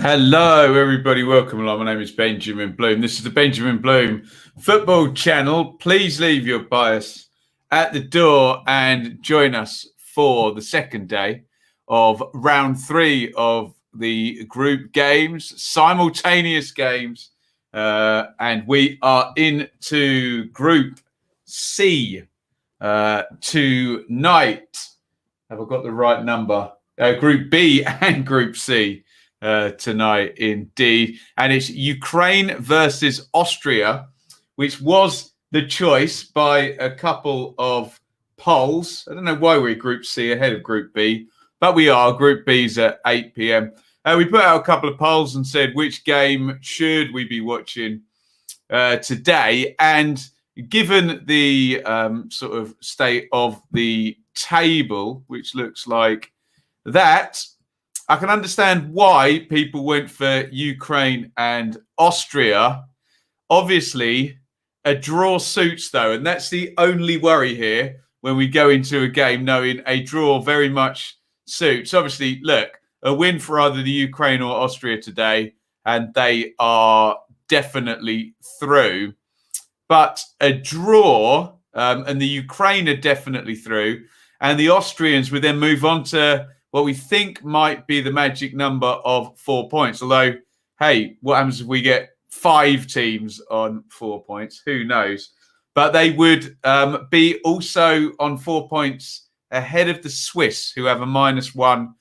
Hello, everybody. Welcome along. My name is Benjamin Bloom. This is the Benjamin Bloom Football Channel. Please leave your bias at the door and join us for the second day of round 3 of the group games, simultaneous games. And we are into Group C tonight. Have I got the right number? Group B and Group C. Tonight, indeed. And it's Ukraine versus Austria, which was the choice by a couple of polls. I don't know why we're Group C ahead of Group B, but we are. Group B's at 8 p.m. We put out a couple of polls and said which game should we be watching today. And given the sort of state of the table, which looks like that, I can understand why people went for Ukraine and Austria. Obviously, a draw suits, though, and that's the only worry here when we go into a game, knowing a draw very much suits. Obviously, look, a win for either the Ukraine or Austria today, and they are definitely through. But a draw, and the Ukraine are definitely through, and the Austrians would then move on to what we think might be the magic number of 4 points. Although, hey, what happens if we get 5 teams on 4 points? Who knows? But they would be also on 4 points ahead of the Swiss, who have a -1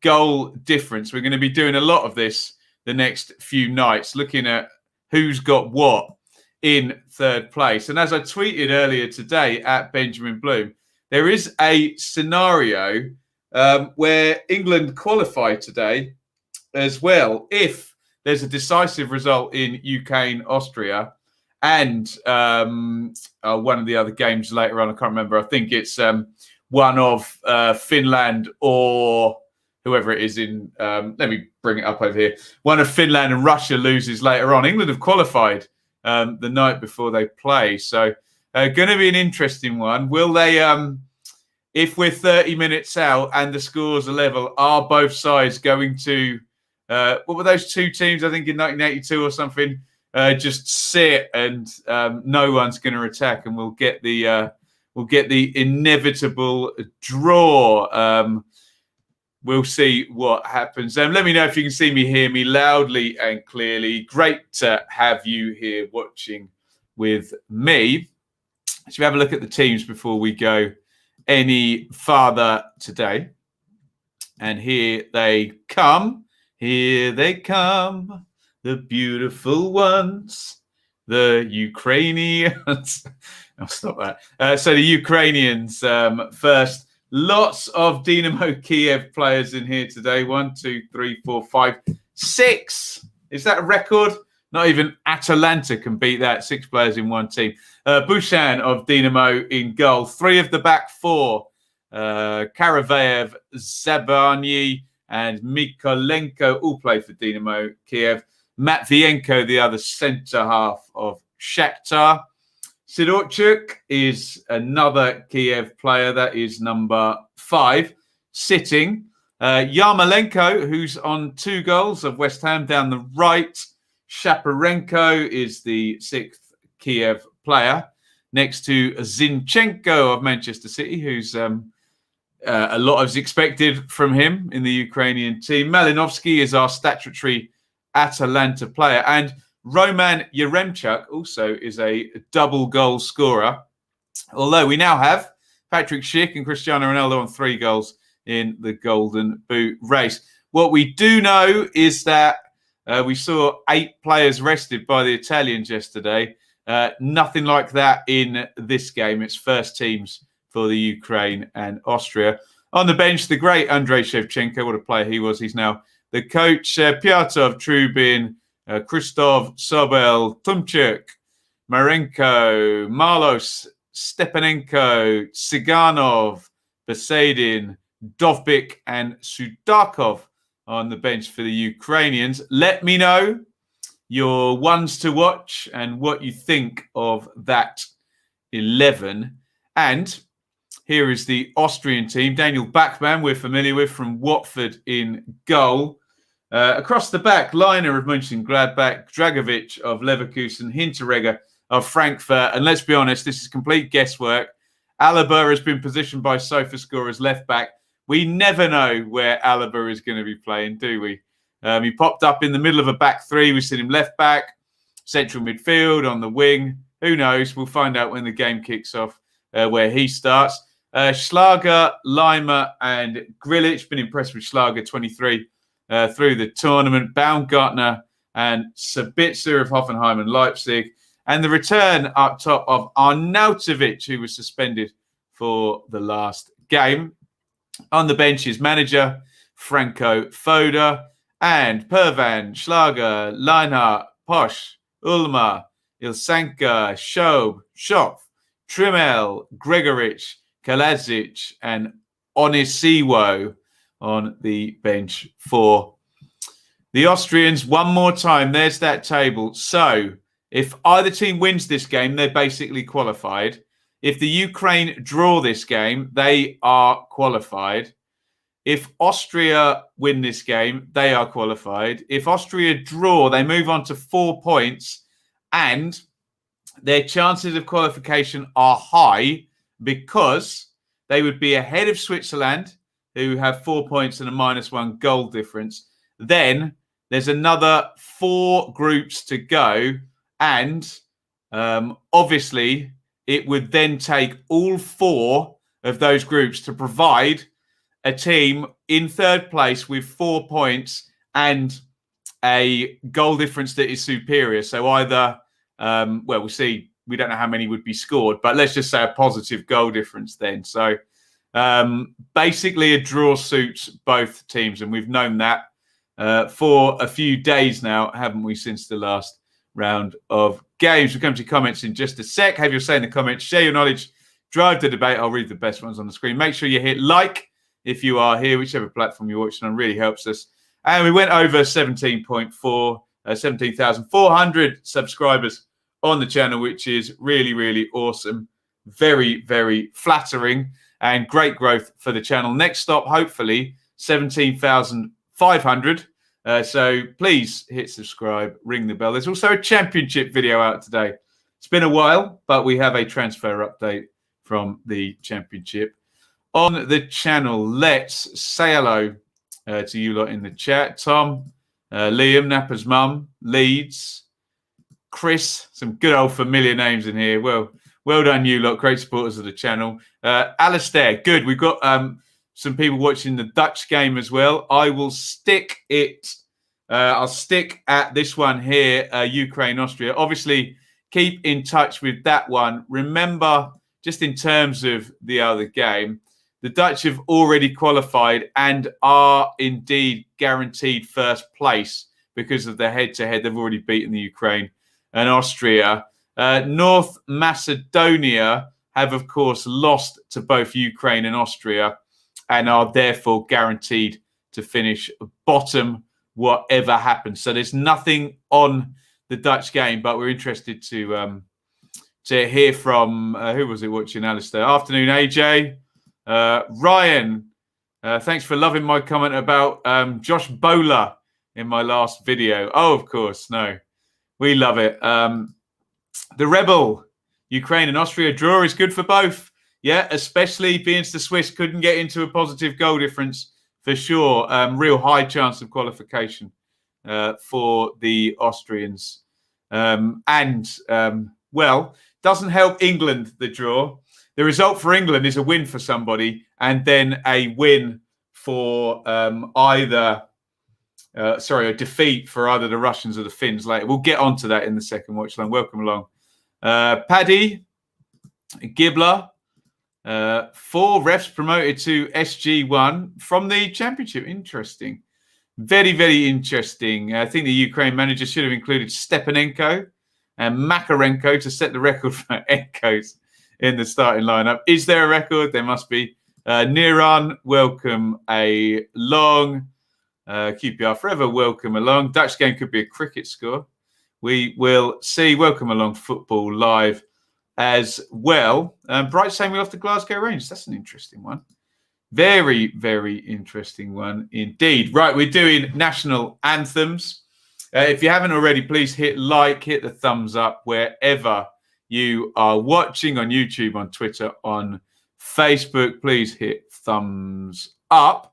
goal difference. We're going to be doing a lot of this the next few nights, looking at who's got what in third place. And as I tweeted earlier today at Benjamin Bloom, there is a scenario where England qualify today as well, if there's a decisive result in Ukraine, Austria, and one of the other games later on. I can't remember. I think it's one of Finland or whoever it is in. Let me bring it up over here. One of Finland and Russia loses later on. England have qualified the night before they play. So going to be an interesting one. Will they... if we're 30 minutes out and the scores are level, are both sides going to, what were those two teams, I think in 1982 or something, just sit and no one's going to attack, and we'll get the inevitable draw. We'll see what happens. Let me know if you can see me, hear me loudly and clearly. Great to have you here watching with me. Should we have a look at the teams before we go any farther today? And here they come. Here they come. The beautiful ones. The Ukrainians. I'll stop that. So the Ukrainians first. Lots of Dynamo Kiev players in here today. 1, 2, 3, 4, 5, 6. Is that a record? Not even Atalanta can beat that. 6 players in one team. Bushan of Dynamo in goal. 3 of the back 4. Karavayev, Zabani, and Mykolenko all play for Dynamo Kiev. Matvienko, the other centre half of Shakhtar. Sidorchuk is another Kiev player. That is number 5, sitting. Yarmolenko, who's on 2 goals of West Ham down the right. Shaparenko is the 6th Kiev player, next to Zinchenko of Manchester City, who's a lot is expected from him in the Ukrainian team. Malinovsky is our statutory Atalanta player, and Roman Yaremchuk also is a double goal scorer. Although we now have Patrick Schick and Cristiano Ronaldo on 3 goals in the Golden Boot race. What we do know is that we saw 8 players rested by the Italians yesterday. Nothing like that in this game. It's first teams for the Ukraine and Austria. On the bench, the great Andrei Shevchenko. What a player he was. He's now the coach. Pyatov, Trubin, Kristov, Sobel, Tumchuk, Marenko, Marlos, Stepanenko, Siganov, Besedin, Dovbik, and Sudakov on the bench for the Ukrainians. Let me know your ones to watch and what you think of that 11. And here is the Austrian team. Daniel Bachmann, we're familiar with, from Watford in goal. Across the back, Liner of Mönchengladbach, Dragovic of Leverkusen, Hinteregger of Frankfurt. And let's be honest, this is complete guesswork. Alaba has been positioned by SofaScore as left back. We never know where Alaba is going to be playing, do we? He popped up in the middle of a back three. We've seen him left back, central midfield, on the wing. Who knows? We'll find out when the game kicks off where he starts. Schlager, Lima, and Grilic. Been impressed with Schlager, 23 through the tournament. Baumgartner and Sabitzer of Hoffenheim and Leipzig. And the return up top of Arnautovic, who was suspended for the last game. On the bench is manager Franco Foda and Pervan, Schlager, Leinhardt, Posch, Ulmer, Ilsanka, Schob, Schopf, Trimmel, Gregorich, Kalazic, and Onisiwo on the bench for the Austrians. One more time, there's that table. So if either team wins this game, they're basically qualified. If the Ukraine draw this game, they are qualified. If Austria win this game, they are qualified. If Austria draw, they move on to 4 points, and their chances of qualification are high because they would be ahead of Switzerland, who have 4 points and a -1 goal difference. Then there's another 4 groups to go, and obviously it would then take all 4 of those groups to provide a team in third place with 4 points and a goal difference that is superior. So either, we'll see, we don't know how many would be scored, but let's just say a positive goal difference then. So basically a draw suits both teams, and we've known that for a few days now, haven't we, since the last round of games. We'll come to comments in just a sec. Have your say in the comments, share your knowledge, drive the debate. I'll read the best ones on the screen. Make sure you hit like if you are here, whichever platform you're watching on, really helps us. And we went over 17,400 subscribers on the channel, which is really, really awesome. Very, very flattering and great growth for the channel. Next stop, hopefully, 17,500. So please hit subscribe, ring the bell. There's also a championship video out today. It's been a while, but we have a transfer update from the championship on the channel. Let's say hello to you lot in the chat. Tom, Liam, Napper's mum, Leeds, Chris, some good old familiar names in here. Well done, you lot. Great supporters of the channel. Alistair, good. We've got some people watching the Dutch game as well. I will stick it. I'll stick at this one here, Ukraine, Austria. Obviously, keep in touch with that one. Remember, just in terms of the other game, the Dutch have already qualified and are indeed guaranteed first place because of the head-to-head. They've already beaten the Ukraine and Austria. North Macedonia have, of course, lost to both Ukraine and Austria and are therefore guaranteed to finish bottom whatever happens. So there's nothing on the Dutch game, but we're interested to hear from, who was it watching, Alistair? Afternoon, AJ. Ryan, thanks for loving my comment about Josh Bowler in my last video. Oh, of course. No, we love it. The Rebel, Ukraine and Austria draw is good for both. Yeah, especially being the Swiss couldn't get into a positive goal difference for sure. Real high chance of qualification for the Austrians. Doesn't help England, the draw. The result for England is a win for somebody and then a win for a defeat for either the Russians or the Finns later. We'll get onto that in the second watch along. Welcome along. Paddy, Gibbler, 4 refs promoted to SG1 from the championship. Interesting. Very, very interesting. I think the Ukraine manager should have included Stepanenko and Makarenko to set the record for Enkos in the starting lineup. Is there a record? There must be. Niran, welcome along. QPR forever, welcome along. Dutch game could be a cricket score. We will see. Welcome along, Football Live as well. Bright saying we off the Glasgow Rangers. That's an interesting one. Very, very interesting one indeed. Right, we're doing national anthems. If you haven't already, please hit the thumbs up wherever you are watching, on YouTube, on Twitter, on Facebook. Please hit thumbs up.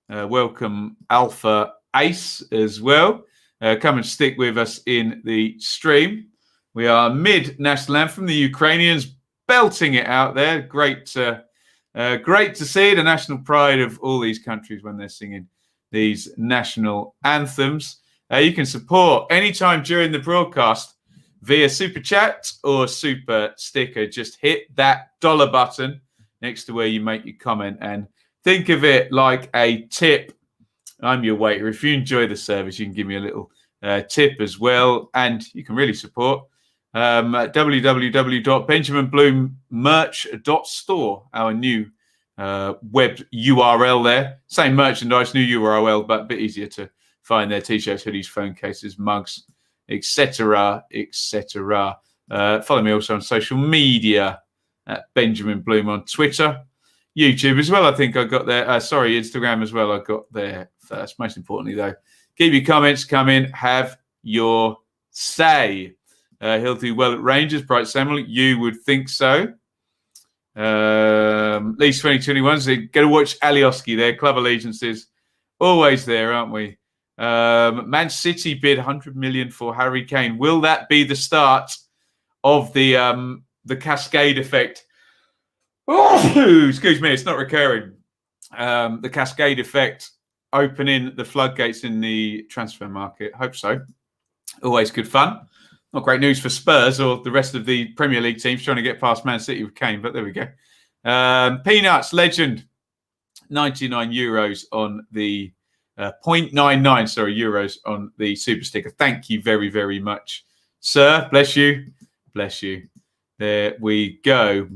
Welcome Alpha Ace as well. Come and stick with us in the stream. We are mid-national anthem. The Ukrainians belting it out there. Great to see the national pride of all these countries when they're singing these national anthems. You can support anytime during the broadcast via Super Chat or Super Sticker. Just hit that dollar button next to where you make your comment and think of it like a tip. I'm your waiter. If you enjoy the service, you can give me a little tip as well. And you can really support at www.benjaminbloommerch.store, our new web URL there. Same merchandise, new URL, but a bit easier to find their t-shirts, hoodies, phone cases, mugs, etc., etc. Follow me also on social media at Benjamin Bloom on Twitter, YouTube as well. I think I got there. Instagram as well. I got there first. Most importantly, though, keep your comments coming. Have your say. He'll do well at Rangers. Bright Samuel, you would think so. Leeds 2021. So going to watch Alioski there. Club allegiances always there, aren't we? Man City bid 100 million for Harry Kane. Will that be the start of the cascade effect? Oh, excuse me, it's not recurring. The cascade effect opening the floodgates in the transfer market. Hope so. Always good fun. Not great news for Spurs or the rest of the Premier League teams trying to get past Man City with Kane, but there we go. Peanuts legend, 99 euros on the 0.99 euros on the super sticker. Thank you very, very much, sir. Bless you. Bless you. There we go.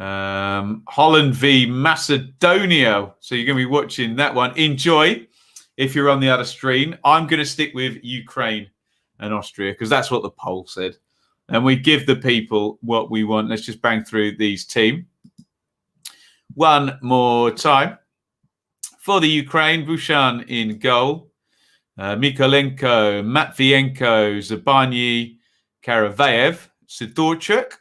Holland v Macedonia. So you're going to be watching that one. Enjoy if you're on the other screen. I'm going to stick with Ukraine and Austria because that's what the poll said. And we give the people what we want. Let's just bang through these team. One more time. For the Ukraine, Bushan in goal. Mykolenko, Matvienko, Zabarny, Karavayev, Sidorchuk,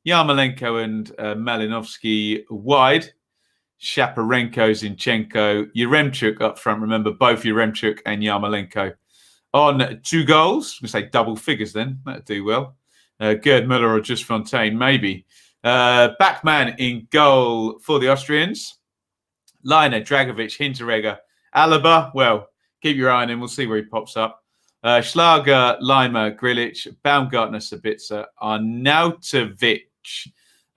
Yarmolenko and Malinovsky wide. Shaparenko, Zinchenko, Yaremchuk up front. Remember, both Yaremchuk and Yarmolenko on 2 goals. We say double figures then. That'd do well. Gerd Müller or just Fontaine, maybe. Backman in goal for the Austrians. Liner, Dragovic, Hinteregger, Alaba. Well, keep your eye on him. We'll see where he pops up. Schlager, Lima, Grilic, Baumgartner, Sabitzer, Arnautovic.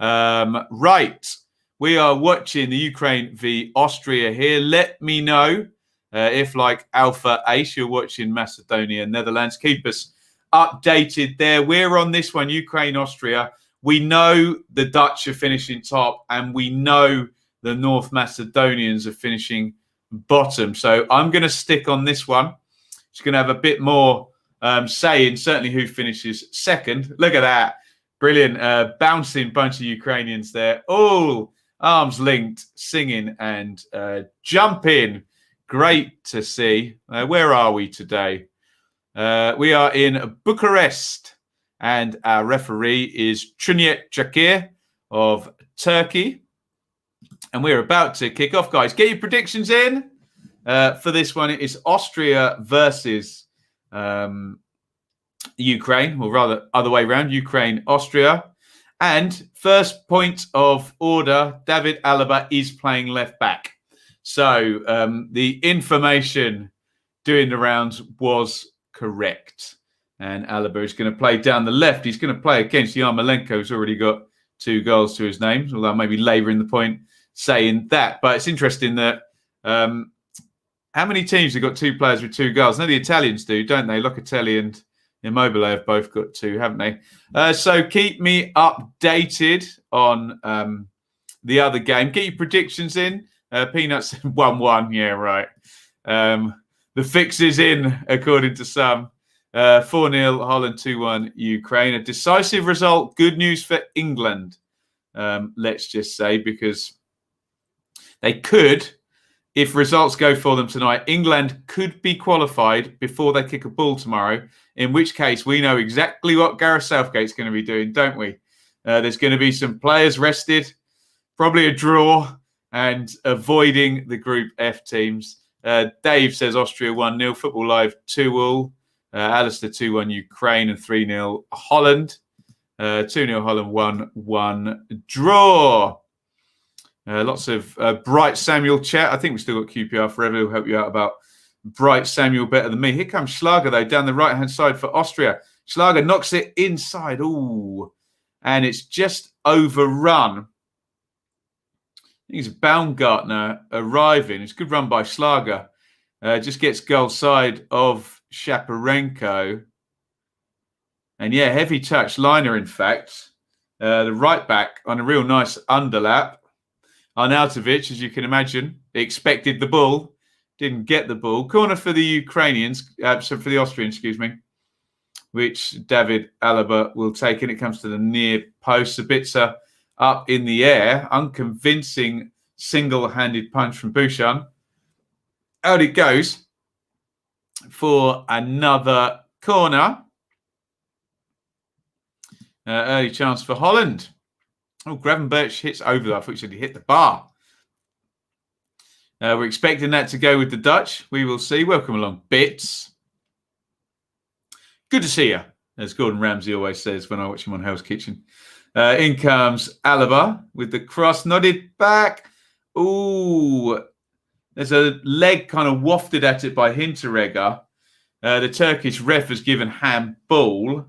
Right. We are watching the Ukraine v Austria here. Let me know if, like Alpha Ace, you're watching Macedonia, Netherlands. Keep us updated there. We're on this one, Ukraine, Austria. We know the Dutch are finishing top, and we know the North Macedonians are finishing bottom. So I'm going to stick on this one. It's going to have a bit more say in certainly who finishes second. Look at that. Brilliant. Bouncing bunch of Ukrainians there. All arms linked, singing and jumping. Great to see. Where are we today? We are in Bucharest. And our referee is Cüneyt Çakır of Turkey. And we're about to kick off, guys. Get your predictions in. For this one, it is Austria versus Ukraine, or rather, other way around, Ukraine, Austria. And first point of order, David Alaba is playing left back. So the information doing the rounds was correct. And Alaba is going to play down the left. He's going to play against Yarmolenko, who's already got 2 goals to his name, although maybe labouring the point saying that. But it's interesting that how many teams have got 2 players with 2 goals? Now the Italians do, don't they? Locatelli and Immobile have both got 2, haven't they? So keep me updated on the other game. Get your predictions in. Peanuts 1-1. Yeah, right. The fix is in, according to some. 4-0 Holland, 2-1 Ukraine. A decisive result. Good news for England, let's just say, because They could, if results go for them tonight, England could be qualified before they kick a ball tomorrow, in which case we know exactly what Gareth Southgate's going to be doing, don't we? There's going to be some players rested, probably a draw, and avoiding the Group F teams. Dave says Austria 1-0, Football Live 2-all, Alistair 2-1 Ukraine and 3-0 Holland, 2-0 Holland 1-1 draw. Lots of Bright Samuel chat. I think we've still got QPR forever. We'll help you out about Bright Samuel better than me. Here comes Schlager, though, down the right-hand side for Austria. Schlager knocks it inside. Ooh. And it's just overrun. I think it's Baumgartner arriving. It's a good run by Schlager. Just gets goal side of Shaparenko. And yeah, heavy touch liner, in fact. The right back on a real nice underlap. Arnautovic, as you can imagine, expected the ball. Didn't get the ball. Corner for the Ukrainians, for the Austrians, excuse me, which David Alaba will take in. It comes to the near post. Sabitzer up in the air. Unconvincing single-handed punch from Bouchan. Out it goes for another corner. Early chance for Holland. Oh, Gravenberch hits over that. I thought you said he hit the bar. We're expecting that to go with the Dutch. We will see. Welcome along, Bits. Good to see you, as Gordon Ramsay always says when I watch him on Hell's Kitchen. In comes Alaba with the cross, nodded back. Ooh, there's a leg kind of wafted at it by Hinteregger. The Turkish ref has given handball.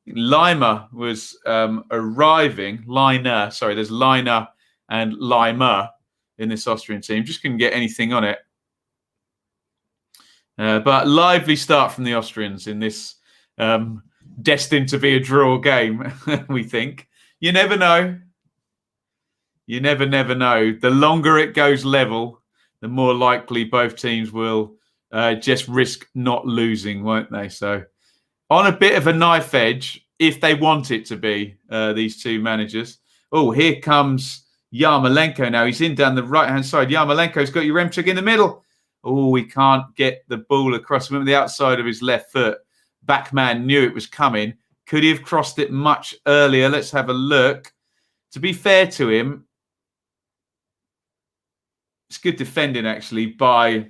Lima was arriving. There's Liner and Lima in this Austrian team. Just couldn't get anything on it. But lively start from the Austrians in this destined to be a draw game, we think. You never know. You never know. The longer it goes level, the more likely both teams will just risk not losing, won't they? So on a bit of a knife edge, if they want it to be, these two managers. Oh, here comes Yarmolenko now. He's in down the right-hand side. Yarmolenko's got Yaremchuk in the middle. Oh, he can't get the ball across him on the outside of his left foot. Backman knew it was coming. Could he have crossed it much earlier? Let's have a look. To be fair to him, it's good defending, actually, by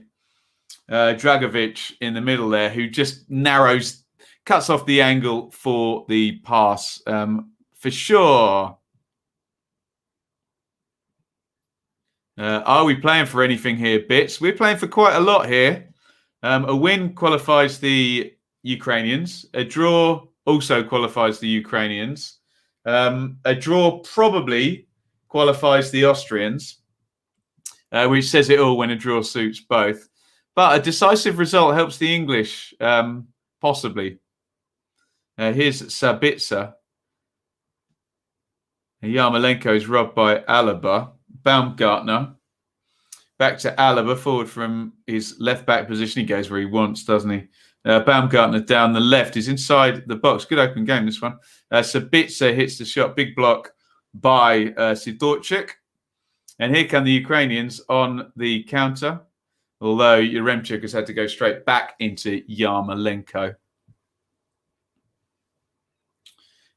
Dragovic in the middle there, who just cuts off the angle for the pass, for sure. Are we playing for anything here, Bits? We're playing for quite a lot here. A win qualifies the Ukrainians. A draw also qualifies the Ukrainians. A draw probably qualifies the Austrians, which says it all when a draw suits both. But a decisive result helps the English, possibly. Here's Sabitzer. Yarmolenko is robbed by Alaba. Baumgartner. Back to Alaba, forward from his left-back position. He goes where he wants, doesn't he? Baumgartner down the left. He's inside the box. Good open game, this one. Sabitzer hits the shot. Big block by Sidorchuk. And here come the Ukrainians on the counter. Although Yaremchuk has had to go straight back into Yarmolenko.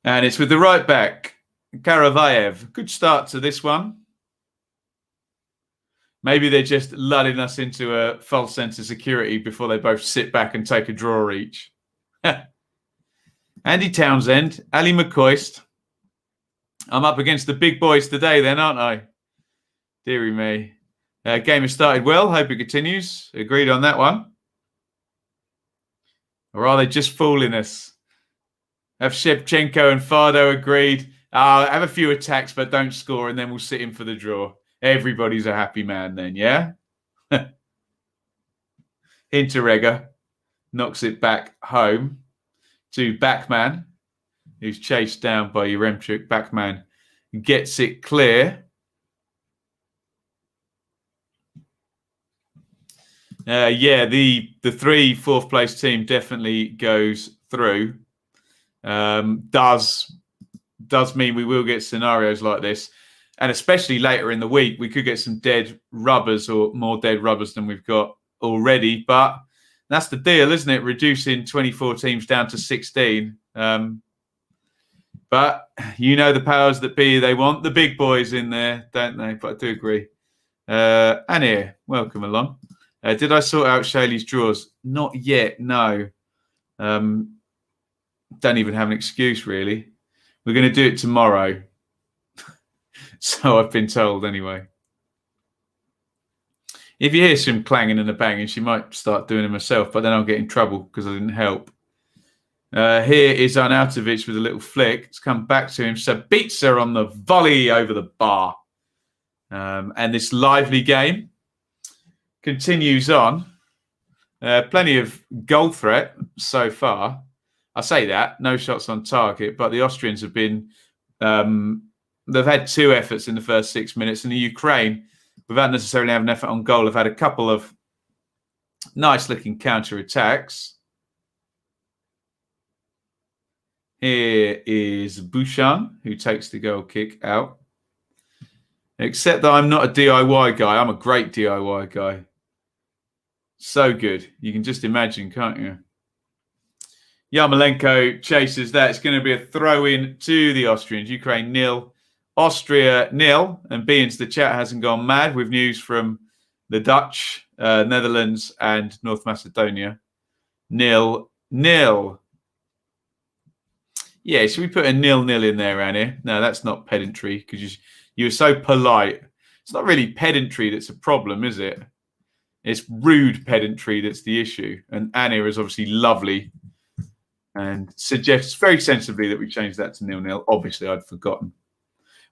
And it's with the right back, Karavayev. Good start to this one. Maybe they're just lulling us into a false sense of security before they both sit back and take a draw each. Andy Townsend, Ali McCoist. I'm up against the big boys today then, aren't I? Deary me. Game has started well. Hope it continues. Agreed on that one. Or are they just fooling us? Have Shevchenko and Fardo agreed? Have a few attacks, but don't score, and then we'll sit in for the draw. Everybody's a happy man then, yeah? Hinteregger knocks it back home to Backman, who's chased down by Yaremchuk. Backman gets it clear. The 3 fourth place team definitely goes through. Does mean we will get scenarios like this. And especially later in the week, we could get some dead rubbers or more dead rubbers than we've got already. But that's the deal, isn't it? Reducing 24 teams down to 16. But you know the powers that be, they want the big boys in there, don't they? But I do agree. And here, welcome along. Did I sort out Shaylee's drawers? Not yet, no. Don't even have an excuse, really. We're going to do it tomorrow. So I've been told anyway. If you hear some clanging and a banging, she might start doing it herself, but then I'll get in trouble because I didn't help. Here is Arnautovic with a little flick. It's come back to him. Sabitzer on the volley over the bar. And this lively game continues on. Plenty of goal threat so far. I say that, no shots on target, but the Austrians have been... they've had 2 efforts in the first 6 minutes, and the Ukraine, without necessarily having an effort on goal, have had a couple of nice-looking counter-attacks. Here is Bouchan, who takes the goal kick out. Except that I'm not a DIY guy. I'm a great DIY guy. So good. You can just imagine, can't you? Yarmolenko chases that. It's going to be a throw-in to the Austrians. Ukraine 0. Austria 0, and Beans, the chat hasn't gone mad with news from the Dutch, Netherlands, and North Macedonia. 0-0. Yeah, should we put a 0-0 in there, Annie? No, that's not pedantry because you were so polite. It's not really pedantry that's a problem, is it? It's rude pedantry that's the issue. And Annie is obviously lovely and suggests very sensibly that we change that to 0-0. Obviously, I'd forgotten.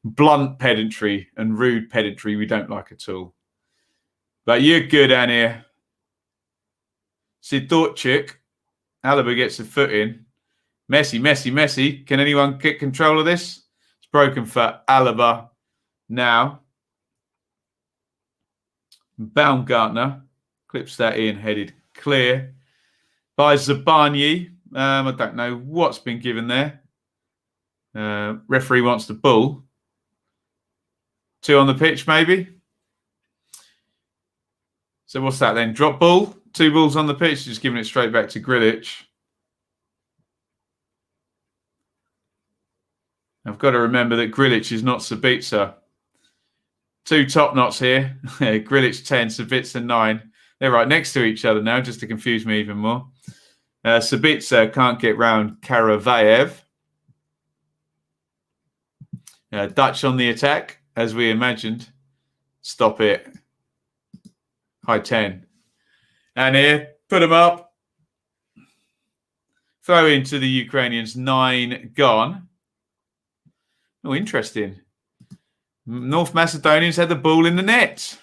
Blunt pedantry and rude pedantry we don't like at all. But you're good, Annie. Sidorchik. Alaba gets a foot in. Messi. Can anyone get control of this? It's broken for Alaba now. Baumgartner clips that in, headed clear by Zabarnyi. I don't know what's been given there. Referee wants the ball. 2 on the pitch, maybe. So what's that then? Drop ball? 2 balls on the pitch, just giving it straight back to Grilic. I've got to remember that Grilic is not Sabitzer. 2 top knots here. Grilic 10, Sabitzer 9. They're right next to each other now, just to confuse me even more. Sabitzer can't get round Karavayev. Dutch on the attack, as we imagined. Stop it. High 10. And here, put them up. Throw into the Ukrainians, 9 gone. Oh, interesting. North Macedonians had the ball in the net.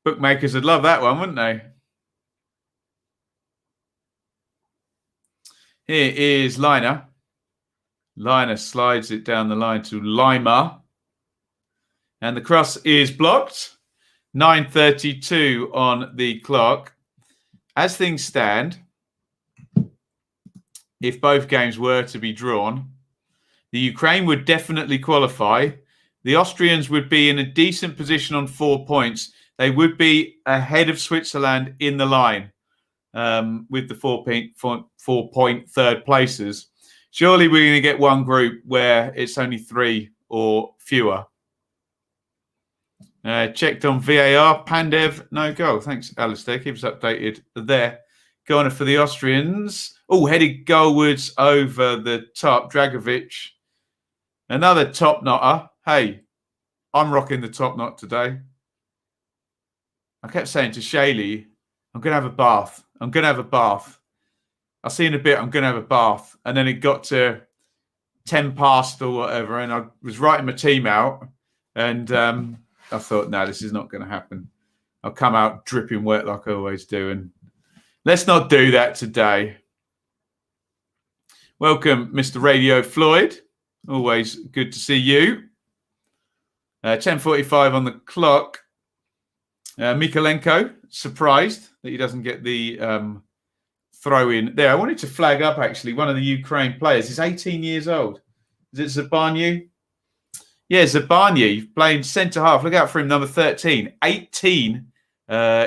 Bookmakers would love that one, wouldn't they? Here is Liner. Liner slides it down the line to Lima. And the cross is blocked. 9:32 on the clock. As things stand, if both games were to be drawn, the Ukraine would definitely qualify. The Austrians would be in a decent position on 4 points. They would be ahead of Switzerland in the line with the 4-point third places. Surely we're going to get one group where it's only 3 or fewer. Checked on VAR. Pandev, no goal. Thanks, Alistair. Keep us updated there. Going for the Austrians. Oh, headed goalwards over the top. Dragovic. Another top knotter. Hey, I'm rocking the top knot today. I kept saying to Shaylee, I'm going to have a bath. I'm going to have a bath. I'll see in a bit, I'm going to have a bath. And then it got to 10 past or whatever, and I was writing my team out. And I thought, no, this is not going to happen. I'll come out dripping wet like I always do. And let's not do that today. Welcome, Mr. Radio Floyd. Always good to see you. 10:45 on the clock. Mikolenko, surprised that he doesn't get the throw in there. I wanted to flag up, actually, one of the Ukraine players. He's 18 years old. Is it Zabarnyi? Yeah, Zabani playing centre half. Look out for him, number 13. 18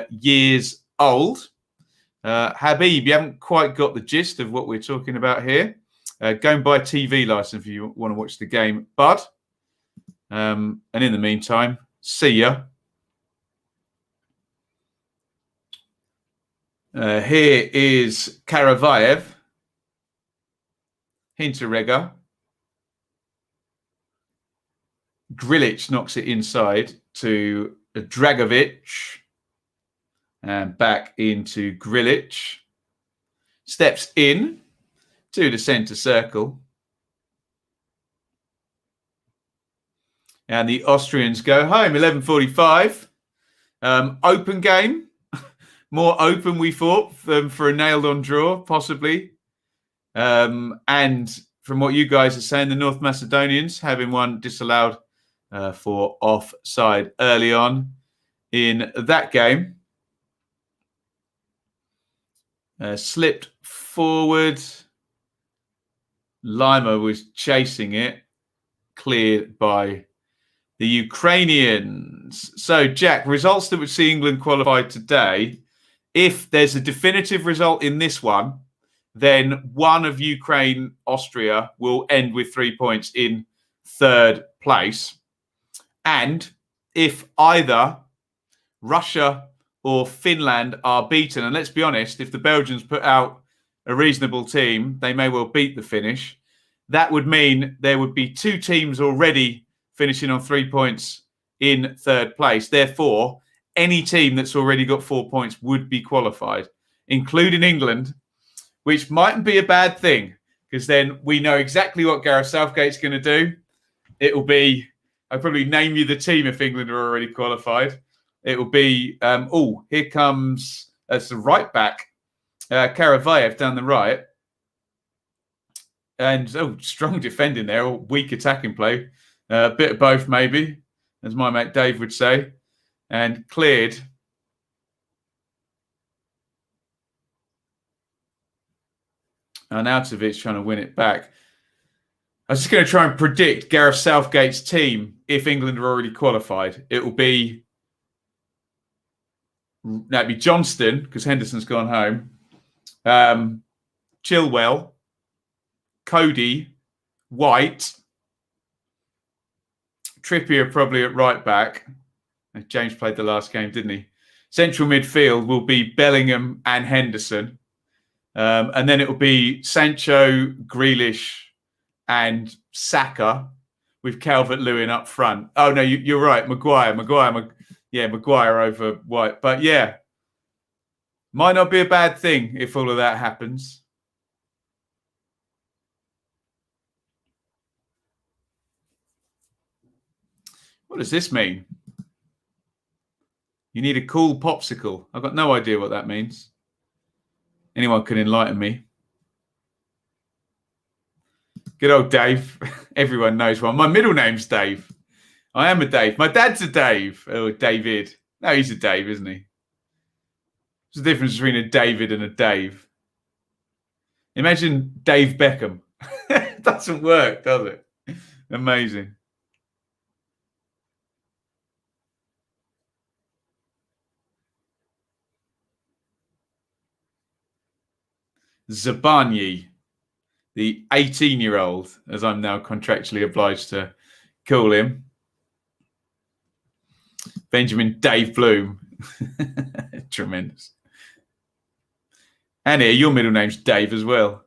years old. Habib, you haven't quite got the gist of what we're talking about here. Go and buy a TV license if you want to watch the game, bud. And in the meantime, see ya. Here is Karavayev. Hinteregger. Grilic knocks it inside to Dragovic. And back into Grilic. Steps in to the centre circle. And the Austrians go home. 11:45. Open game. More open, we thought, than for a nailed-on draw, possibly. And from what you guys are saying, the North Macedonians, having one disallowed for offside early on in that game. Slipped forward. Lima was chasing it. Cleared by the Ukrainians. So, Jack, results that would see England qualified today. If there's a definitive result in this one, then one of Ukraine, Austria will end with 3 points in third place. And if either Russia or Finland are beaten, and let's be honest, if the Belgians put out a reasonable team, they may well beat the Finnish. That would mean there would be two teams already finishing on 3 points in third place. Therefore, any team that's already got 4 points would be qualified, including England, which mightn't be a bad thing, because then we know exactly what Gareth Southgate's going to do. It will be, I'll probably name you the team if England are already qualified. It will be, here comes, as the right back, Karavayev down the right. And, strong defending there, or weak attacking play. A bit of both, maybe, as my mate Dave would say. And cleared. Arnautovic trying to win it back. I was just going to try and predict Gareth Southgate's team if England are already qualified. It will be... That'd be Johnston, because Henderson's gone home. Chilwell. Cody. White. Trippier probably at right back. James played the last game, didn't he? Central midfield will be Bellingham and Henderson. And then it will be Sancho, Grealish and Saka with Calvert-Lewin up front. Oh, no, you're right. Maguire over White. But yeah, might not be a bad thing if all of that happens. What does this mean? You need a cool popsicle. I've got no idea what that means. Anyone can enlighten me. Good old Dave. Everyone knows one. My middle name's Dave. I am a Dave. My dad's a Dave. Oh, David. No, he's a Dave, isn't he? There's a difference between a David and a Dave. Imagine Dave Beckham. It doesn't work, does it? Amazing. Zabani, the 18-year-old, as I'm now contractually obliged to call him. Benjamin Dave Bloom. Tremendous. And here, your middle name's Dave as well.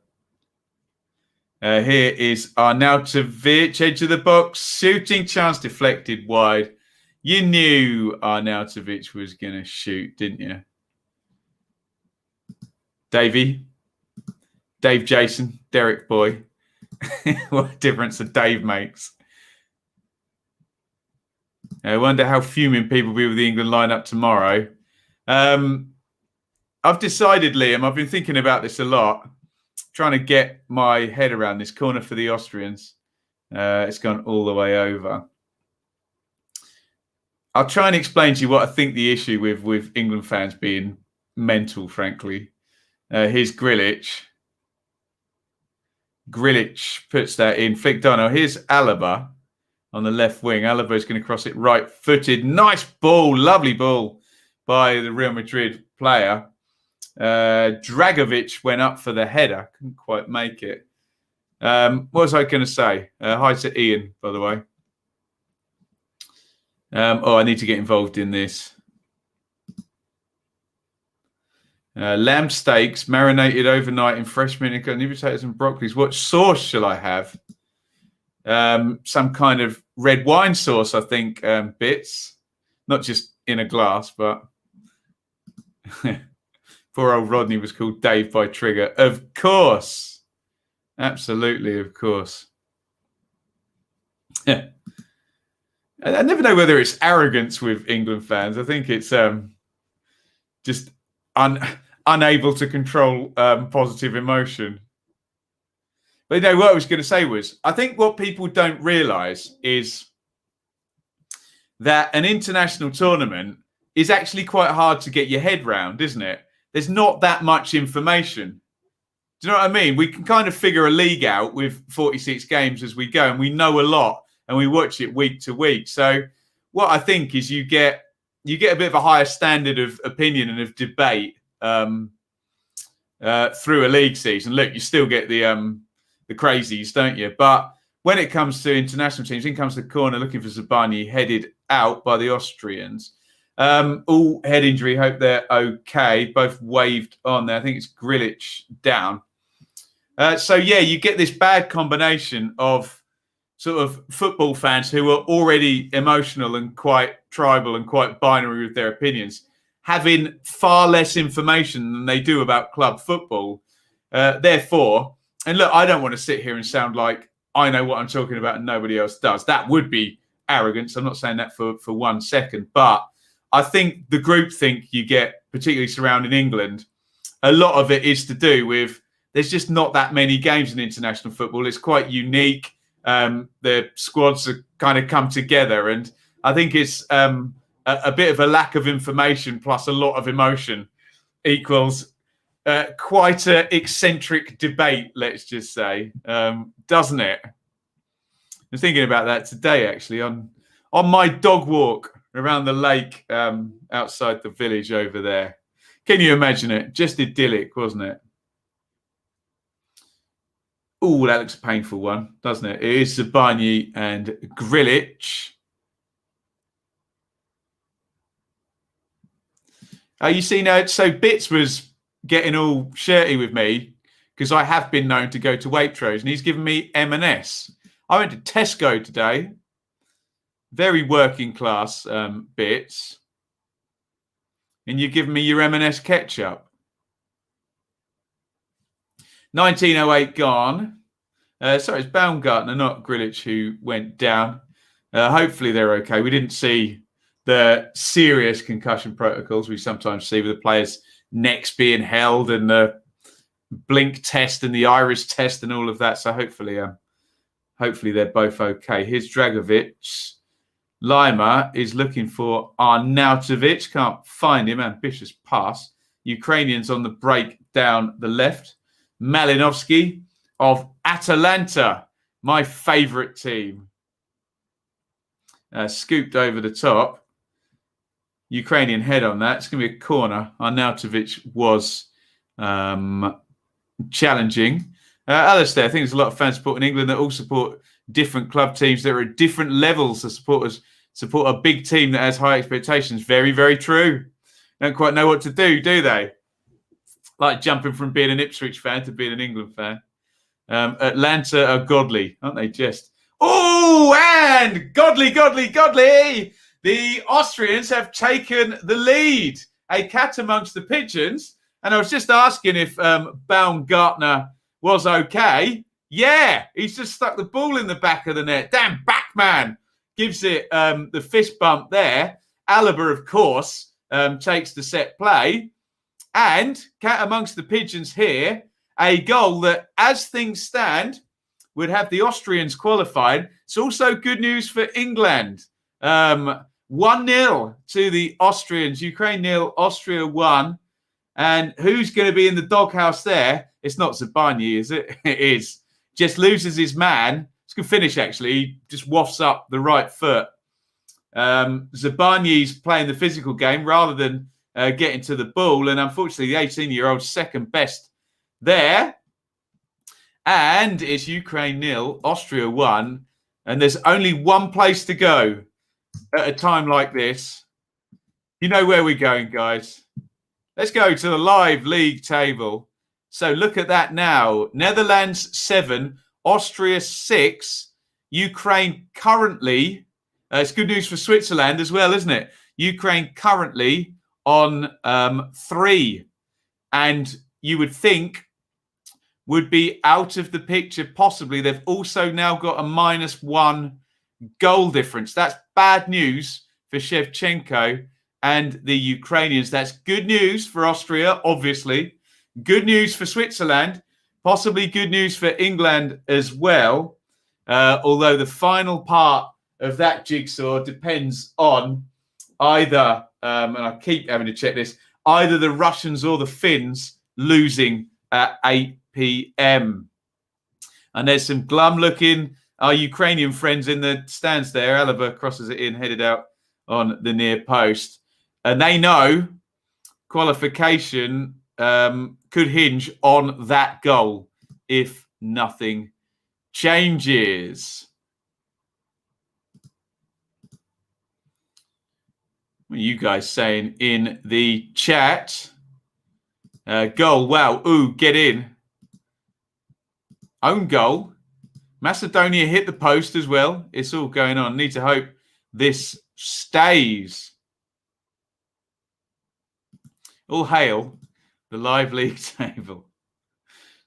Here is Arnautovic, edge of the box, shooting chance deflected wide. You knew Arnautovic was going to shoot, didn't you? Davey. Dave Jason, Derek Boy. What a difference a Dave makes. I wonder how fuming people will be with the England lineup tomorrow. I've decided, Liam, I've been thinking about this a lot, trying to get my head around this corner for the Austrians. It's gone all the way over. I'll try and explain to you what I think the issue with England fans being mental, frankly. Here's Grilic. Grilic puts that in. Flicked on. Oh, here's Alaba. on the left wing. Alabau's going to cross it right-footed. Nice ball, lovely ball by the Real Madrid player. Dragovic went up for the header. Couldn't quite make it. What was I going to say? Hi to Iain, by the way. I need to get involved in this. Lamb steaks marinated overnight in fresh vinegar, new potatoes and broccolis. What sauce shall I have? Some kind of red wine sauce, I think, bits. Not just in a glass, but poor old Rodney was called Dave by Trigger. Of course. Absolutely, of course. I never know whether it's arrogance with England fans. I think it's just unable to control positive emotion. But you know, what I was going to say was, I think what people don't realise is that an international tournament is actually quite hard to get your head round, isn't it? There's not that much information. Do you know what I mean? We can kind of figure a league out with 46 games as we go, and we know a lot, and we watch it week to week. So what I think is you get a bit of a higher standard of opinion and of debate through a league season. Look, you still get the crazies, don't you? But when it comes to international teams, in comes the corner looking for Zabani, headed out by the Austrians. All head injury, hope they're okay. Both waved on there. I think it's Grilic down. So, yeah, you get this bad combination of sort of football fans who are already emotional and quite tribal and quite binary with their opinions, having far less information than they do about club football. Therefore, and look, I don't want to sit here and sound like I know what I'm talking about and nobody else does. That would be arrogance. I'm not saying that for 1 second. But I think the groupthink you get, particularly surrounding England, a lot of it is to do with there's just not that many games in international football. It's quite unique. The squads have kind of come together. And I think it's a bit of a lack of information plus a lot of emotion equals quite an eccentric debate, let's just say, doesn't it? I was thinking about that today, actually, on my dog walk around the lake outside the village over there. Can you imagine it? Just idyllic, wasn't it? Oh, that looks a painful one, doesn't it? It is Zabani and Grilic. You see now, so Bits was getting all shirty with me because I have been known to go to Waitrose and he's given me M&S. I went to Tesco today. Very working class Bits. And you're giving me your M&S ketchup. 1908 gone. Sorry, it's Baumgartner, not Grilic, who went down. Hopefully they're okay. We didn't see the serious concussion protocols we sometimes see with the players' necks being held and the blink test and the iris test and all of that. So hopefully they're both okay. Here's Dragovic. Lima is looking for Arnautovic. Can't find him. Ambitious pass. Ukrainians on the break down the left. Malinovsky of Atalanta, my favourite team. Scooped over the top. Ukrainian head on that. It's going to be a corner. Arnautovic was challenging. Alistair, I think there's a lot of fans supporting England that all support different club teams that are at different levels. The supporters support a big team that has high expectations. Very, very true. Don't quite know what to do they? Like jumping from being an Ipswich fan to being an England fan. Atlanta are godly, aren't they? Just. Oh, and godly. The Austrians have taken the lead. A cat amongst the pigeons. And I was just asking if Baumgartner was okay. Yeah, he's just stuck the ball in the back of the net. Damn, backman gives it the fist bump there. Alaba, of course, takes the set play. And cat amongst the pigeons here, a goal that, as things stand, would have the Austrians qualified. It's also good news for England. 1-0 to the Austrians. Ukraine 0, Austria 1. And who's going to be in the doghouse there? It's not Zabani, is it? It is. Just loses his man. It's a good finish, actually. He just wafts up the right foot. Zabani's playing the physical game rather than getting to the ball. And unfortunately, the 18-year-old second best there. And it's Ukraine 0, Austria 1. And there's only one place to go at a time like this. You know where we're going, guys. Let's go to the live league table. So look at that now. Netherlands 7, Austria 6, Ukraine currently, it's good news for Switzerland as well, isn't it? Ukraine currently on 3. And you would think would be out of the picture possibly. They've also now got a -1 goal difference. That's bad news for Shevchenko and the Ukrainians. That's good news for Austria, obviously. Good news for Switzerland. Possibly good news for England as well. Although the final part of that jigsaw depends on either, and I keep having to check this, either the Russians or the Finns losing at 8 p.m. And there's some glum-looking our Ukrainian friends in the stands there. Alaba crosses it in, headed out on the near post. And they know qualification could hinge on that goal if nothing changes. What are you guys saying in the chat? Goal, wow, ooh, get in. Own goal. Macedonia hit the post as well. It's all going on. Need to hope this stays. All hail the live league table.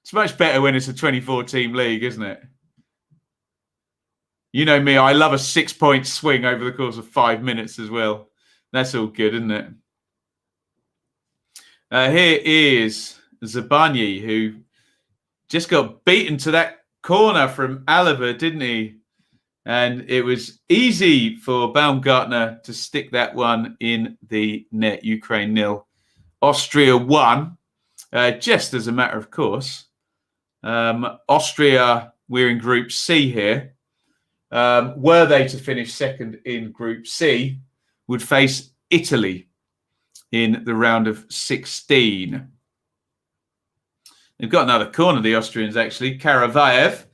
It's much better when it's a 24-team league, isn't it? You know me, I love a 6-point swing over the course of 5 minutes as well. That's all good, isn't it? Here is Zabani, who just got beaten to that corner from Alaba, didn't he? And it was easy for Baumgartner to stick that one in the net. Ukraine 0, Austria 1. Just as a matter of course. Austria, we're in Group C here. Were they to finish second in Group C, would face Italy in the round of 16. They've got another corner, the Austrians, actually. Karavayev.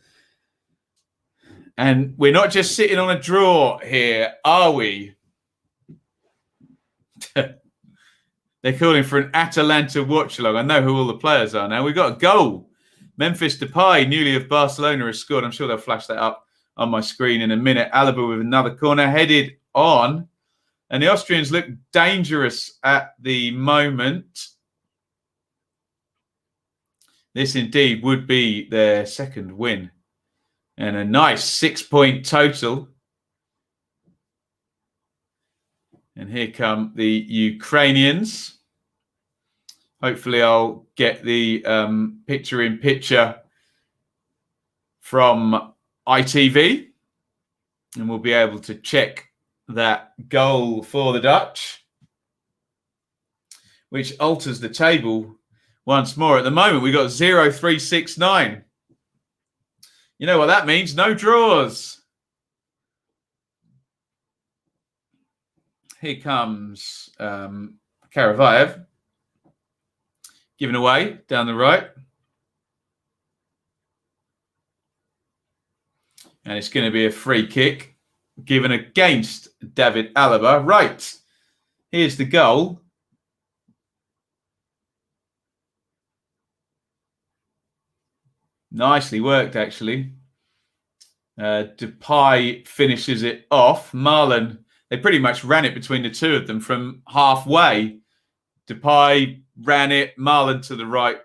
And we're not just sitting on a draw here, are we? They're calling for an Atalanta watch-along. I know who all the players are now. We've got a goal. Memphis Depay, newly of Barcelona, has scored. I'm sure they'll flash that up on my screen in a minute. Alaba with another corner headed on. And the Austrians look dangerous at the moment. This indeed would be their second win. And a nice 6-point total. And here come the Ukrainians. Hopefully I'll get the picture-in-picture from ITV. And we'll be able to check that goal for the Dutch, which alters the table once more. At the moment, we've got 0-3-6-9. You know what that means? No draws. Here comes Karavayev. Given away down the right. And it's going to be a free kick given against David Alaba. Right. Here's the goal. Nicely worked, actually. Depay finishes it off. Marlon, they pretty much ran it between the two of them from halfway. Depay ran it. Marlon to the right.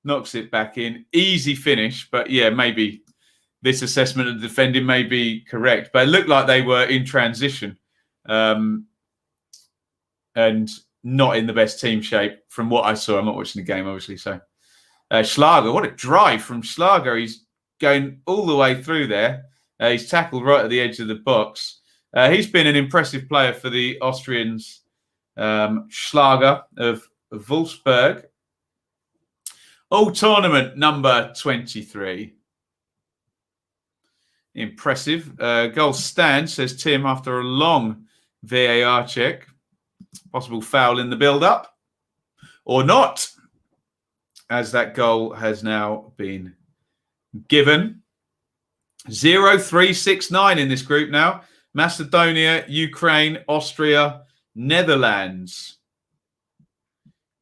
Knocks it back in. Easy finish. But yeah, maybe this assessment of the defending may be correct. But it looked like they were in transition. And not in the best team shape from what I saw. I'm not watching the game, obviously, so... Schlager, what a drive from Schlager. He's going all the way through there. He's tackled right at the edge of the box. He's been an impressive player for the Austrians. Schlager of Wolfsburg. All tournament number 23. Impressive. Goal stand, says Tim, after a long VAR check. Possible foul in the build-up. Or not, as that goal has now been given. 0-3-6-9 in this group now. Macedonia, Ukraine, Austria, Netherlands.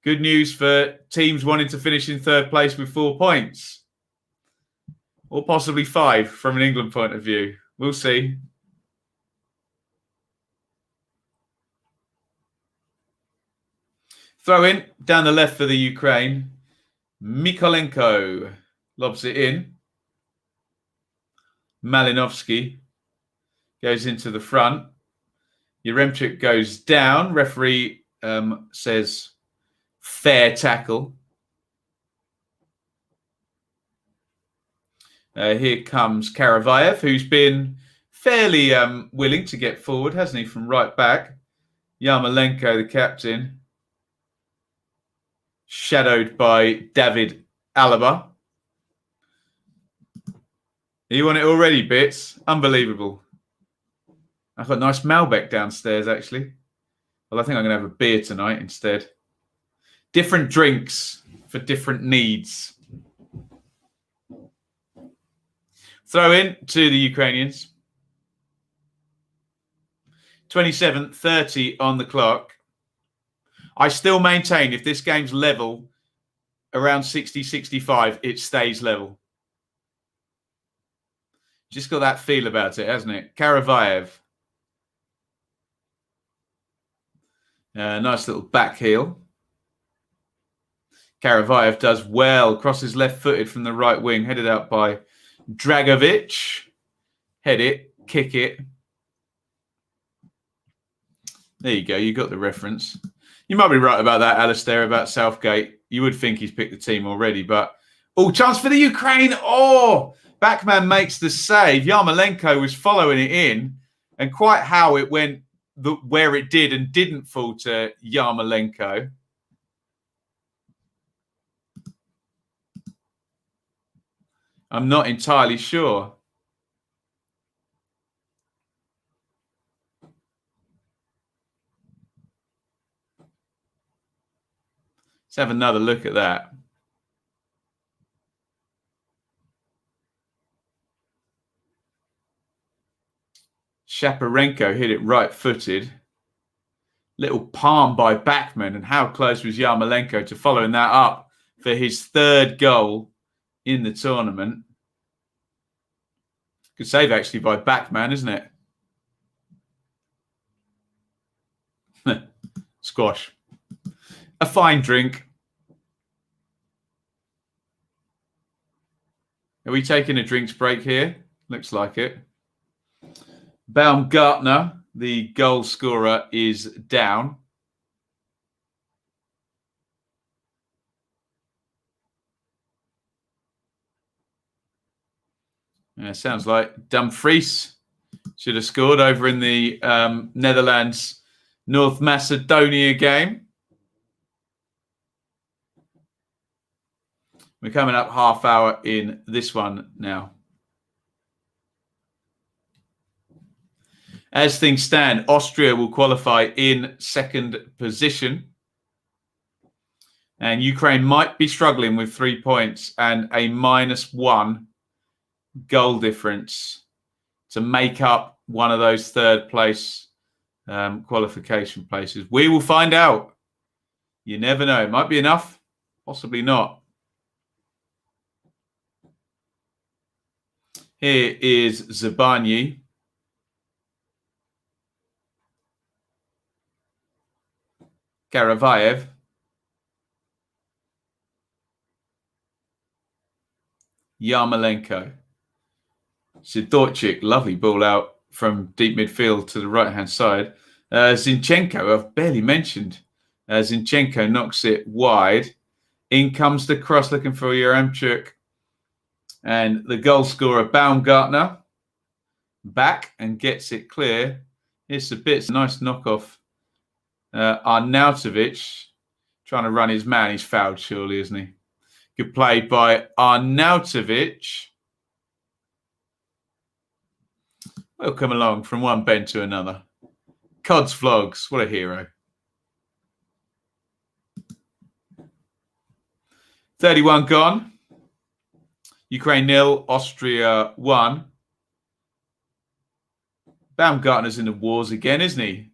Good news for teams wanting to finish in third place with 4 points. Or possibly 5 from an England point of view. We'll see. Throw in down the left for the Ukraine. Mykolenko lobs it in. Malinovsky goes into the front. Yaremchuk goes down. Referee says fair tackle. Here comes Karavayev, who's been fairly willing to get forward, hasn't he, from right back. Yarmolenko, the captain, shadowed by David Alaba. You want it already, Bits? Unbelievable. I've got a nice Malbec downstairs, actually. Well, I think I'm going to have a beer tonight instead. Different drinks for different needs. Throw in to the Ukrainians. 27:30 on the clock. I still maintain if this game's level around 60-65, it stays level. Just got that feel about it, hasn't it? Karavayev. Nice little back heel. Karavayev does well. Crosses left-footed from the right wing, headed out by Dragovic. Head it, kick it. There you go. You got the reference. You might be right about that, Alistair, about Southgate. You would think he's picked the team already, but... Oh, chance for the Ukraine. Oh, Backman makes the save. Yarmolenko was following it in, and quite how it went where it did and didn't fall to Yarmolenko. I'm not entirely sure. Let's have another look at that. Shaparenko hit it right-footed. Little palm by Backman, and how close was Yarmolenko to following that up for his third goal in the tournament. Good save, actually, by Backman, isn't it? Squash. A fine drink. Are we taking a drinks break here? Looks like it. Baumgartner, the goal scorer, is down. Sounds like Dumfries should have scored over in the Netherlands North Macedonia game. We're coming up half hour in this one now. As things stand, Austria will qualify in second position. And Ukraine might be struggling with 3 points and a -1 goal difference to make up one of those third place qualification places. We will find out. You never know. It might be enough, possibly not. Here is Zabanyi. Karavayev. Yarmolenko. Sidorchik, lovely ball out from deep midfield to the right-hand side. Zinchenko, I've barely mentioned. Zinchenko knocks it wide. In comes the cross looking for Yaremchuk. And the goal scorer, Baumgartner, back and gets it clear. It's a bit nice knockoff. Arnautovic trying to run his man. He's fouled, surely, isn't he? Good play by Arnautovic. Welcome along from one bend to another. Cods Vlogs, what a hero. 31 gone. Ukraine 0, Austria 1. Baumgartner's in the wars again, isn't he?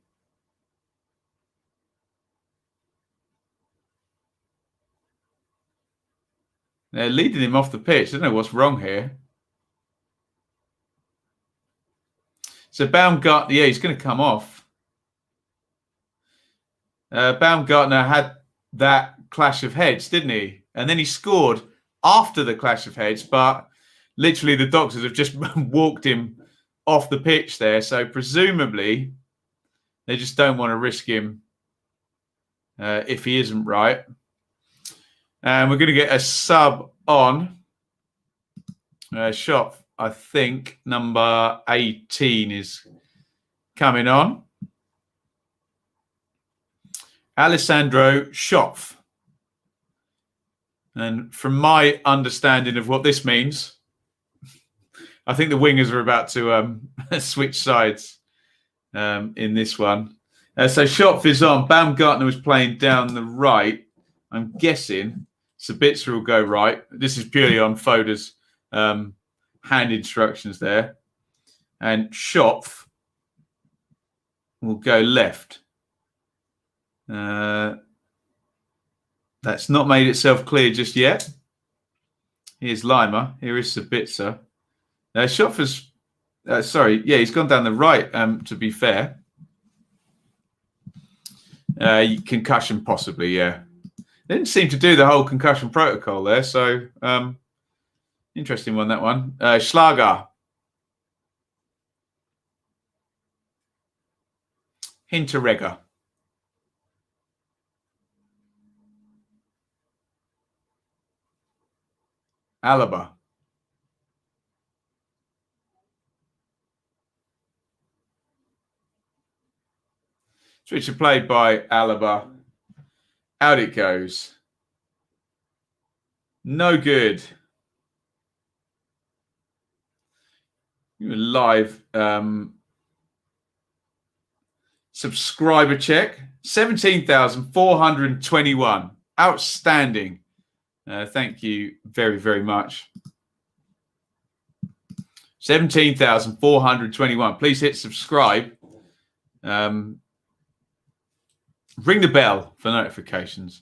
They're leading him off the pitch. I don't know what's wrong here. So Baumgartner, yeah, he's going to come off. Baumgartner had that clash of heads, didn't he? And then he scored after the clash of heads, but literally the doctors have just walked him off the pitch there. So presumably they just don't want to risk him if he isn't right. And we're going to get a sub on. Shop, I think, number 18 is coming on. Alessandro Schopf. And from my understanding of what this means, I think the wingers are about to switch sides in this one. So Schopf is on. Baumgartner was playing down the right. I'm guessing Sabitzer will go right. This is purely on Foda's hand instructions there. And Schopf will go left. That's not made itself clear just yet. Here's Lima. Here is Sabitzer. Schopf is, he's gone down the right, to be fair. Concussion possibly, yeah. They didn't seem to do the whole concussion protocol there, so interesting one, that one. Schlager. Hinteregger. Alaba. Switcher played by Alaba. Out it goes. No good. Live subscriber check. 17,421. Outstanding. Thank you very, very much. 17,421. Please hit subscribe. Ring the bell for notifications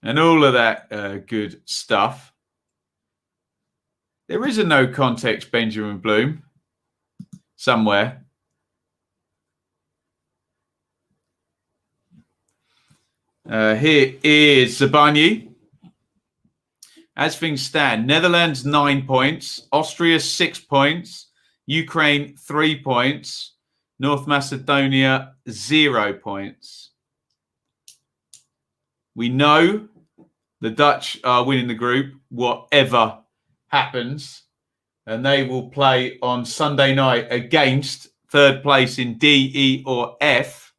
and all of that good stuff. There is a no context Benjamin Bloom somewhere. Here is Zabani. As things stand, Netherlands 9 points, Austria 6 points, Ukraine 3 points, North Macedonia 0 points. We know the Dutch are winning the group, whatever happens, and they will play on Sunday night against third place in D, E, or F.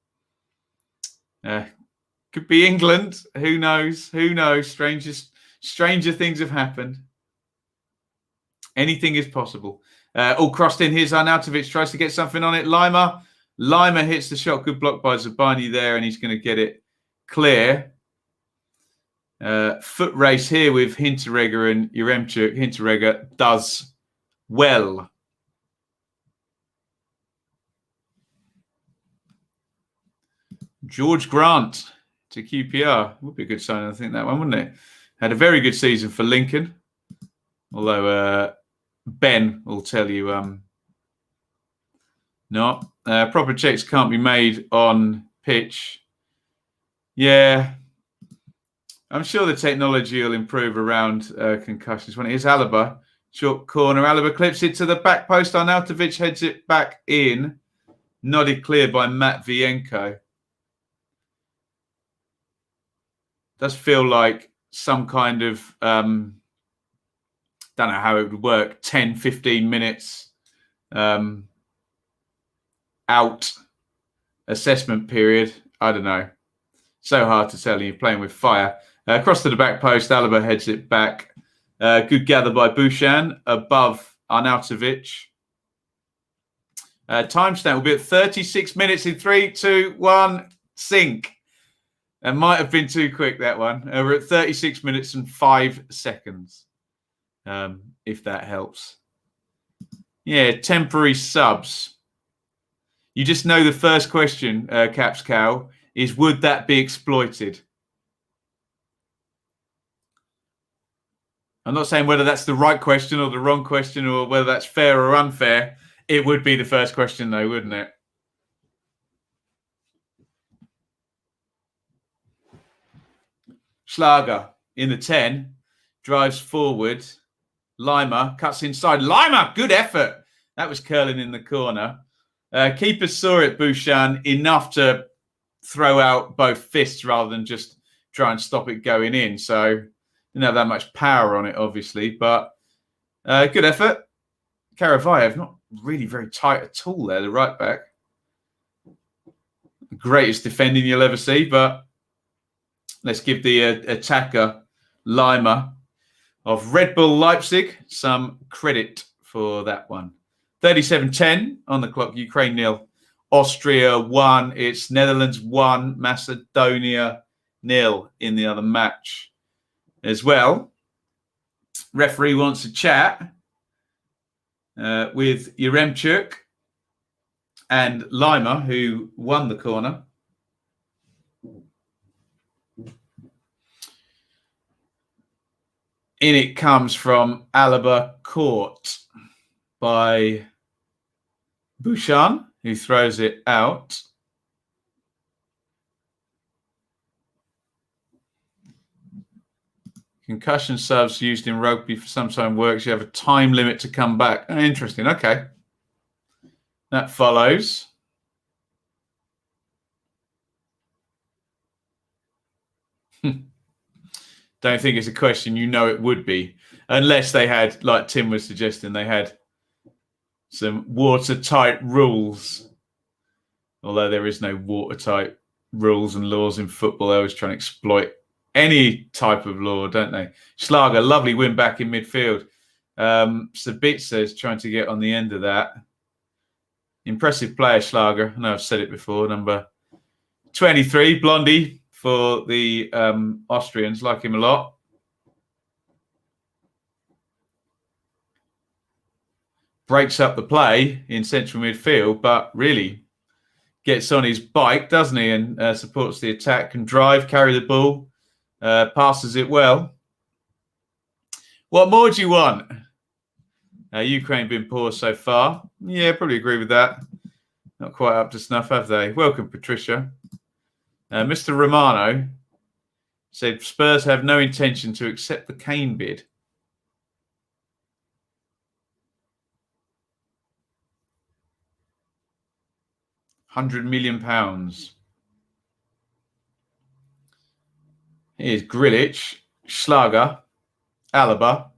Could be England. Who knows? Who knows? Stranger things have happened. Anything is possible. All crossed in. Here's Arnautovic. Tries to get something on it. Lima hits the shot. Good block by Zabani there, and he's going to get it clear. Foot race here with Hinteregger and Yaremchuk. Hinteregger does well. George Grant to QPR. Would be a good sign, I think, that one, wouldn't it? Had a very good season for Lincoln. Although Ben will tell you not. Proper checks can't be made on pitch. Yeah. I'm sure the technology will improve around concussions. When it is Alaba, short corner. Alaba clips it to the back post. Arnautovic heads it back in. Nodded clear by Matt Vienko. Does feel like some kind of, don't know how it would work, 10, 15 minutes out assessment period. I don't know. So hard to tell. You're playing with fire. Across to the back post, Alaba heads it back. Good gather by Bouchan above Arnautovic. Timestamp will be at 36 minutes in 3, 2, 1, sync. That might have been too quick, that one. We're at 36 minutes and 5 seconds, if that helps. Yeah, temporary subs. You just know the first question, Caps Cow, is would that be exploited? I'm not saying whether that's the right question or the wrong question or whether that's fair or unfair. It would be the first question, though, wouldn't it? Schlager in the 10, drives forward. Lima cuts inside. Lima, good effort. That was curling in the corner. Keeper saw it, Bouchan, enough to throw out both fists rather than just try and stop it going in. So didn't have that much power on it, obviously, but good effort. Karavayev, not really very tight at all there, the right back. Greatest defending you'll ever see, but let's give the attacker, Lima, of Red Bull Leipzig, some credit for that one. 37-10 on the clock, Ukraine 0. Austria 1, it's Netherlands 1, Macedonia 0 in the other match as well. Referee wants to chat with Yaremchuk and Lima, who won the corner. In it comes from Alaba Court by Bouchan, who throws it out. Concussion subs used in rugby for some time works. You have a time limit to come back. Oh, interesting. Okay. That follows. Don't think it's a question you know it would be. Unless they had, like Tim was suggesting, they had some watertight rules. Although there is no watertight rules and laws in football. They always try and exploit any type of law, don't they? Schlager, lovely win back in midfield. Sabitzer is trying to get on the end of that. Impressive player, Schlager. I know I've said it before. Number 23, Blondie for the Austrians. Like him a lot. Breaks up the play in central midfield, but really gets on his bike, doesn't he? And supports the attack, can drive, carry the ball, passes it well. What more do you want? Ukraine been poor so far. Yeah, probably agree with that. Not quite up to snuff, have they? Welcome, Patricia. Mr. Romano said Spurs have no intention to accept the Kane bid. £100 million. Here's Grilic, Schlager, Alaba.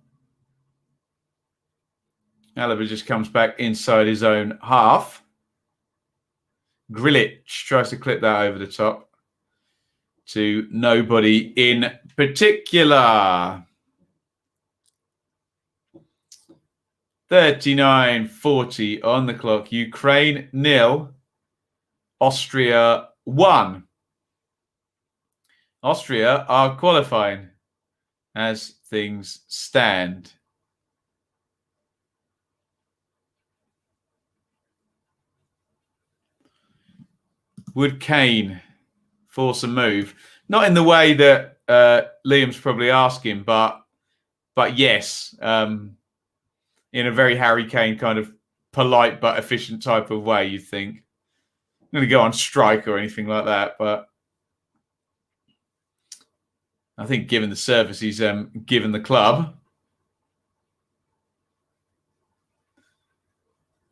Alaba just comes back inside his own half. Grilic tries to clip that over the top to nobody in particular. 39-40 on the clock. Ukraine 0. Austria 1. Austria are qualifying as things stand. Would Kane force a move? Not in the way that Liam's probably asking, but yes, in a very Harry Kane kind of polite but efficient type of way, you think. I'm going to go on strike or anything like that, but I think given the service he's given the club.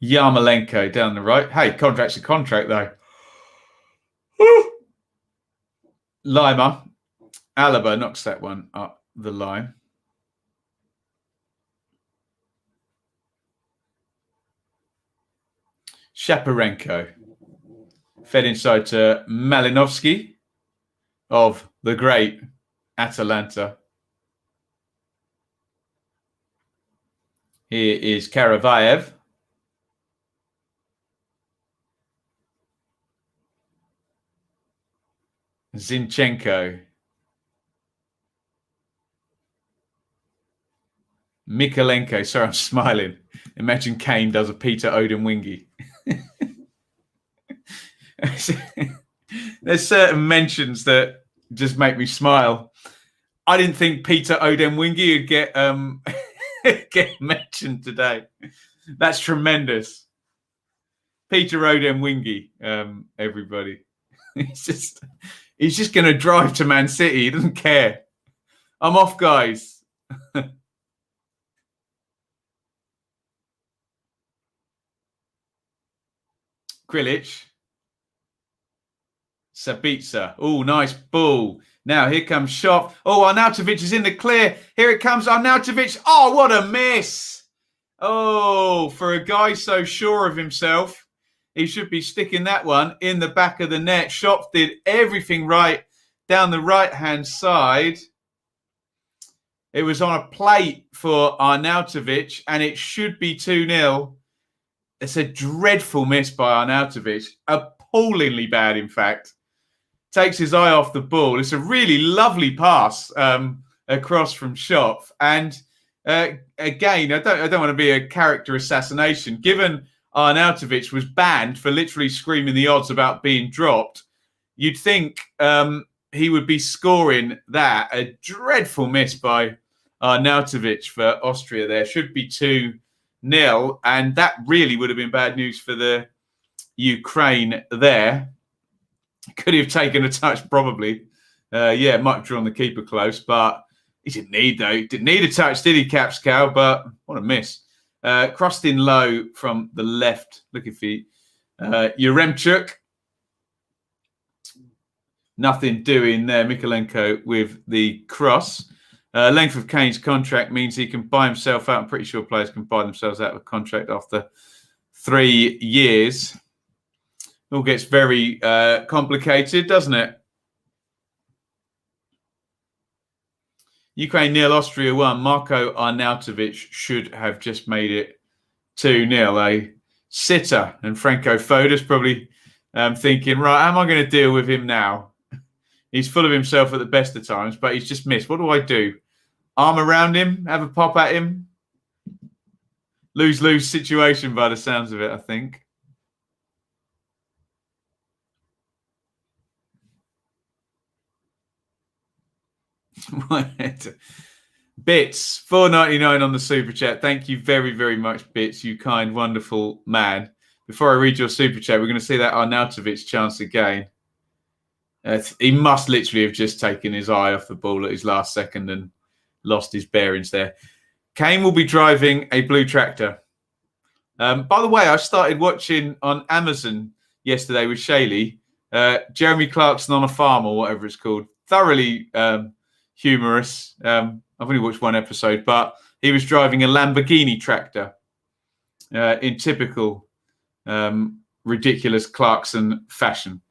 Yarmolenko down the right. Hey, contract's a contract, though. Lima. Alaba knocks that one up the line. Shaparenko. Fed inside to Malinovsky of the great Atalanta. Here is Karavayev. Zinchenko. Mikalenko. Sorry, I'm smiling. Imagine Kane does a Peter Odemwingie. There's certain mentions that just make me smile. I didn't think Peter Odemwingie would get mentioned today. That's tremendous. Peter Odemwingie, everybody. He's just going to drive to Man City. He doesn't care. I'm off, guys. Krilic. Sabitzer. Oh, nice ball. Now here comes Shop. Oh, Arnautovic is in the clear. Here it comes, Arnautovic. Oh, what a miss. Oh, for a guy so sure of himself, he should be sticking that one in the back of the net. Shop did everything right down the right-hand side. It was on a plate for Arnautovic, and it should be 2-0. It's a dreadful miss by Arnautovic. Appallingly bad, in fact. Takes his eye off the ball. It's a really lovely pass across from Shop. And again, I don't want to be a character assassination. Given Arnautovic was banned for literally screaming the odds about being dropped, you'd think he would be scoring that. A dreadful miss by Arnautovic for Austria there. Should be 2-0. And that really would have been bad news for the Ukraine there. Could have taken a touch, probably. Yeah, might have drawn the keeper close, but he didn't need, though. He didn't need a touch, did he, Capscow? But what a miss. Crossed in low from the left. Looking for Yaremchuk. Nothing doing there. Mikalenko with the cross. Length of Kane's contract means he can buy himself out. I'm pretty sure players can buy themselves out of a contract after 3 years. All gets very complicated, doesn't it? Ukraine 0, Austria 1. Marko Arnautovic should have just made it 2-0. A sitter, and Franco Foda's probably thinking, right, how am I going to deal with him now? He's full of himself at the best of times, but he's just missed. What do I do? Arm around him, have a pop at him? Lose-lose situation by the sounds of it, I think. Bits, $4.99 on the super chat. Thank you very, very much, Bits, you kind, wonderful man. Before I read your super chat, we're going to see that Arnautovic chance again. He must literally have just taken his eye off the ball at his last second and lost his bearings there. Kane will be driving a blue tractor. By the way, I started watching on Amazon yesterday with Shaylee, Jeremy Clarkson on a Farm or whatever it's called. Thoroughly humorous. I've only watched one episode, but he was driving a Lamborghini tractor in typical ridiculous Clarkson fashion.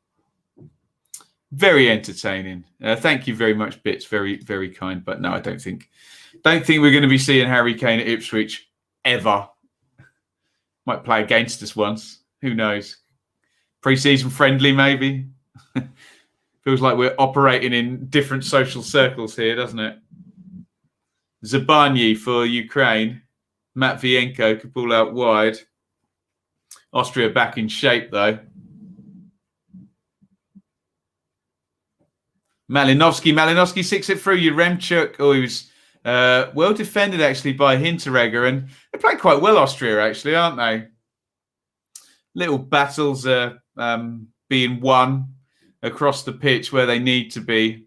Very entertaining. Thank you very much, Bits. Very, very kind. But no, I don't think we're going to be seeing Harry Kane at Ipswich ever. Might play against us once. Who knows? Pre-season friendly, maybe. Feels like we're operating in different social circles here, doesn't it? Zabarny for Ukraine. Matvienko could pull out wide. Austria back in shape, though. Malinovsky six it through. Yaremchuk. Oh, he was well defended, actually, by Hinteregger. And they played quite well, Austria, actually, aren't they? Little battles being won across the pitch where they need to be.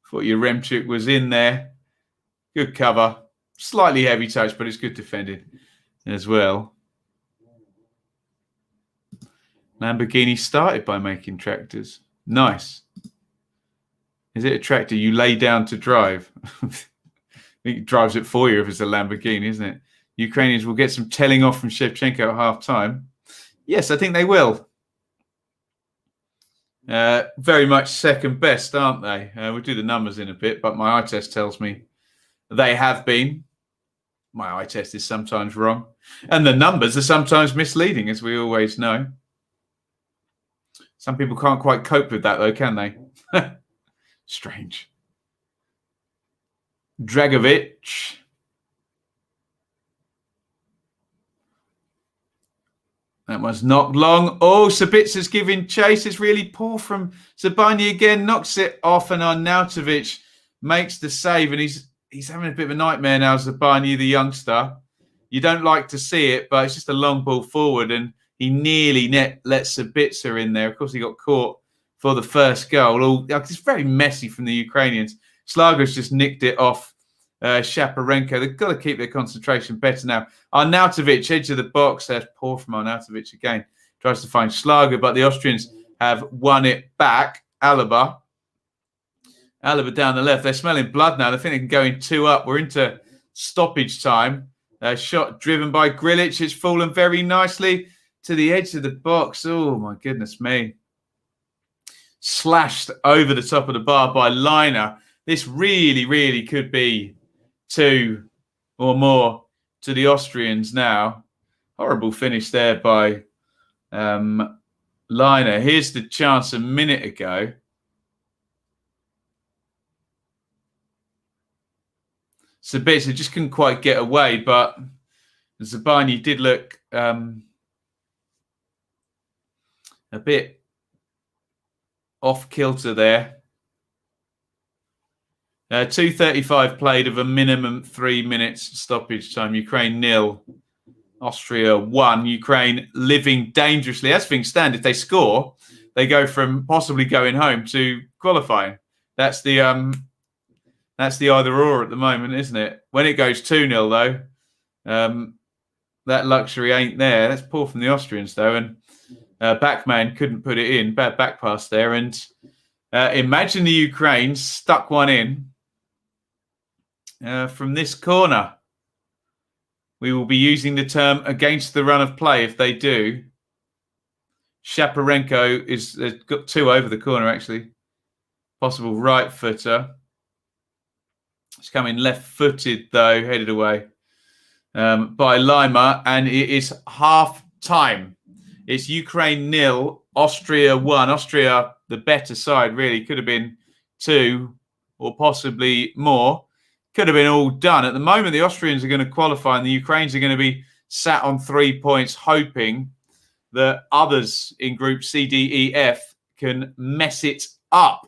Thought Yaremchuk was in there. Good cover. Slightly heavy touch, but it's good defended as well. Lamborghini started by making tractors. Nice. Is it a tractor you lay down to drive? I think it drives it for you if it's a Lamborghini, isn't it? Ukrainians will get some telling off from Shevchenko at half-time. Yes, I think they will. Very much second best, aren't they? We'll do the numbers in a bit, but my eye test tells me they have been. My eye test is sometimes wrong. And the numbers are sometimes misleading, as we always know. Some people can't quite cope with that, though, can they? Strange. Dragovic. That was knocked long. Oh, Sabitza's giving chase. It's really poor from Zabani again. Knocks it off, and Arnautovic makes the save. And he's having a bit of a nightmare now, Zabani, the youngster. You don't like to see it, but it's just a long ball forward, and he nearly let Sabitza in there. Of course, he got caught for the first goal. It's very messy from the Ukrainians. Slager's just nicked it off Shaparenko. They've got to keep their concentration better now. Arnautovic, edge of the box. That's poor from Arnautovic again. Tries to find Schlager, but the Austrians have won it back. Alaba down the left. They're smelling blood now. They think they can go in 2 up. We're into stoppage time. Shot driven by Grilic. It's fallen very nicely to the edge of the box. Oh, my goodness me. Slashed over the top of the bar by Liner. This really, really could be 2 or more to the Austrians now. Horrible finish there by Liner. Here's the chance a minute ago. Sabitzer just couldn't quite get away, but Zabani did look a bit off kilter there. 2:35 played of a minimum 3 minutes stoppage time. Ukraine 0, Austria 1. Ukraine living dangerously. As things stand, if they score, they go from possibly going home to qualifying. That's the either or at the moment, isn't it? When it goes 2-0 though, that luxury ain't there. That's poor from the Austrians though, and Backman couldn't put it in. Bad back pass there, and imagine the Ukraine stuck one in from this corner. We will be using the term against the run of play if they do. Shaparenko is got 2 over the corner actually. Possible right footer. It's coming left-footed, though, headed away by Lima, and it is half-time. It's Ukraine 0, Austria 1. Austria, the better side, really. Could have been 2 or possibly more. Could have been all done. At the moment, the Austrians are going to qualify, and the Ukrainians are going to be sat on 3 points, hoping that others in Group C, D, E, F can mess it up.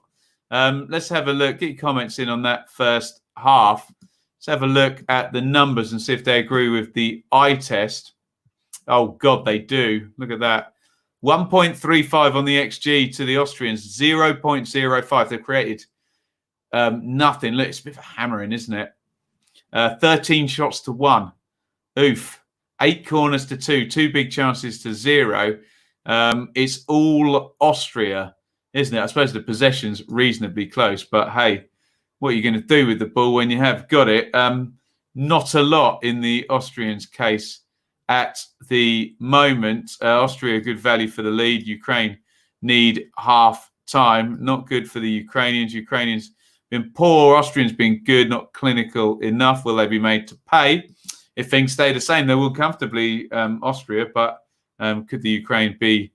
Let's have a look. Get your comments in on that first half. Let's have a look at the numbers and see if they agree with the eye test. Oh, God, they do. Look at that. 1.35 on the XG to the Austrians, 0.05. They've created nothing. Look, it's a bit of a hammering, isn't it? 13 shots to 1. Oof. 8 corners to 2. 2 big chances to 0. It's all Austria, isn't it? I suppose the possession's reasonably close, but hey, what are you going to do with the ball when you have got it? Not a lot in the Austrians' case at the moment. Austria, good value for the lead. Ukraine need half time. Not good for the Ukrainians. Ukrainians been poor. Austrians been good, not clinical enough. Will they be made to pay? If things stay the same, they will comfortably Austria, but could the Ukraine be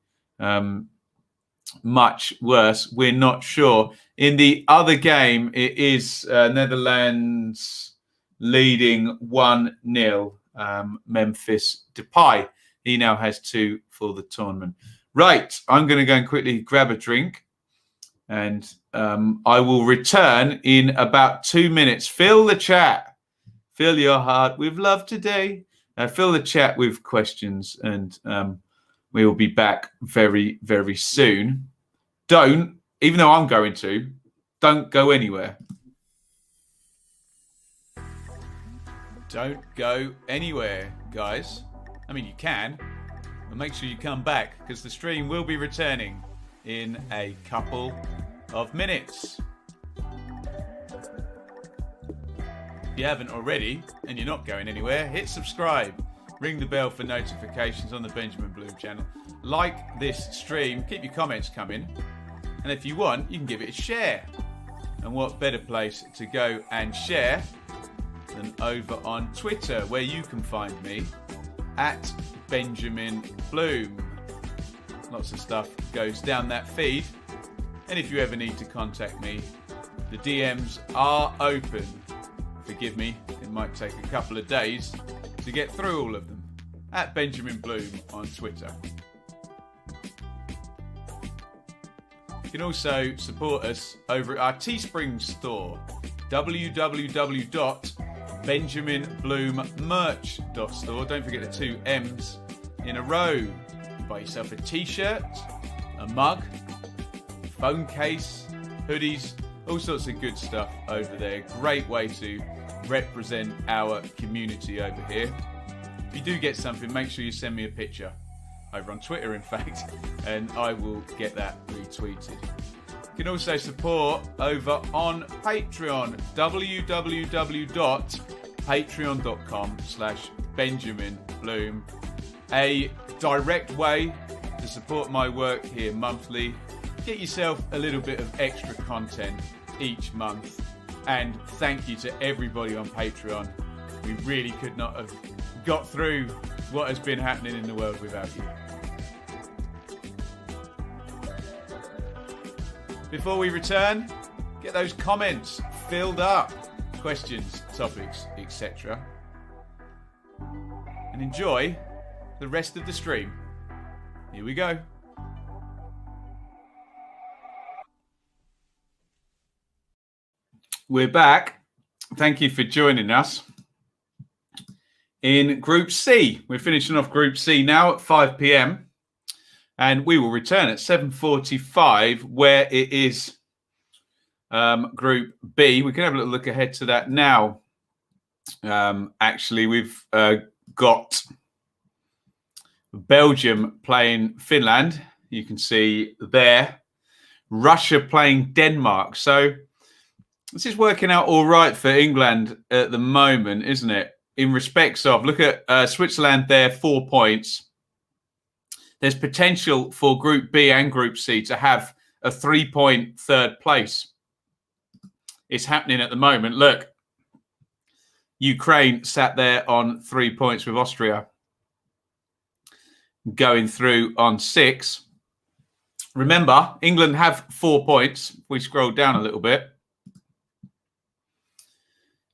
much worse? We're not sure. In the other game, it is Netherlands leading 1-0. Memphis Depay. He now has 2 for the tournament. Right, I'm going to go and quickly grab a drink, and I will return in about 2 minutes. Fill the chat. Fill your heart with love today. Fill the chat with questions, and we will be back very, very soon. Even though I'm going to, don't go anywhere. Don't go anywhere, guys. I mean, you can, but make sure you come back because the stream will be returning in a couple of minutes. If you haven't already and you're not going anywhere, hit subscribe. Ring the bell for notifications on the Benjamin Bloom channel. Like this stream. Keep your comments coming. And if you want, you can give it a share. And what better place to go and share than over on Twitter, where you can find me at Benjamin Bloom. Lots of stuff goes down that feed. And if you ever need to contact me, the DMs are open. Forgive me, it might take a couple of days to get through all of them. At Benjamin Bloom on Twitter. You can also support us over at our Teespring store, www.benjaminbloommerch.store. Don't forget the 2 M's in a row. Buy yourself a t-shirt, a mug, phone case, hoodies, all sorts of good stuff over there. Great way to represent our community over here. If you do get something, make sure you send me a picture over on Twitter, in fact, and I will get that retweeted. You can also support over on Patreon, www.patreon.com/BenjaminBloom. A direct way to support my work here monthly. Get yourself a little bit of extra content each month. And thank you to everybody on Patreon. We really could not have got through what has been happening in the world without you. Before we return, get those comments filled up. Questions, topics, etc. And enjoy the rest of the stream. Here we go. We're back. Thank you for joining us. In Group C, we're finishing off Group C now at 5 p.m. and we will return at 7:45, where it is Group B. We can have a little look ahead to that now. Actually, we've got Belgium playing Finland. You can see there. Russia playing Denmark. So this is working out all right for England at the moment, isn't it? In respects of, look at Switzerland there, 4 points. There's potential for Group B and Group C to have a 3-point third place. It's happening at the moment. Look, Ukraine sat there on 3 points with Austria, going through on 6. Remember, England have 4 points. We scroll down a little bit.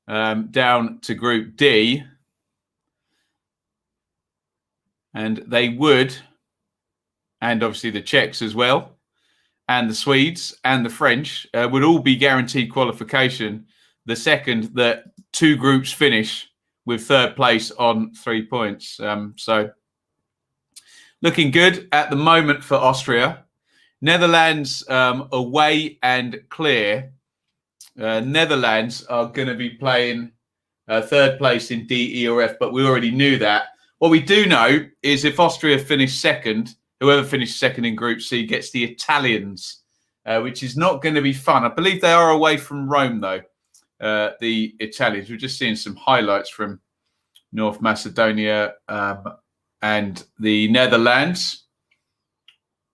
Down to Group D. And they would, and obviously the Czechs as well, and the Swedes and the French would all be guaranteed qualification the second that 2 groups finish with third place on 3 points. So looking good at the moment for Austria. Netherlands away and clear. Netherlands are going to be playing third place in D, E or F, but we already knew that. What we do know is if Austria finish second, whoever finished second in Group C gets the Italians, which is not going to be fun. I believe they are away from Rome, though, the Italians. We're just seeing some highlights from North Macedonia and the Netherlands.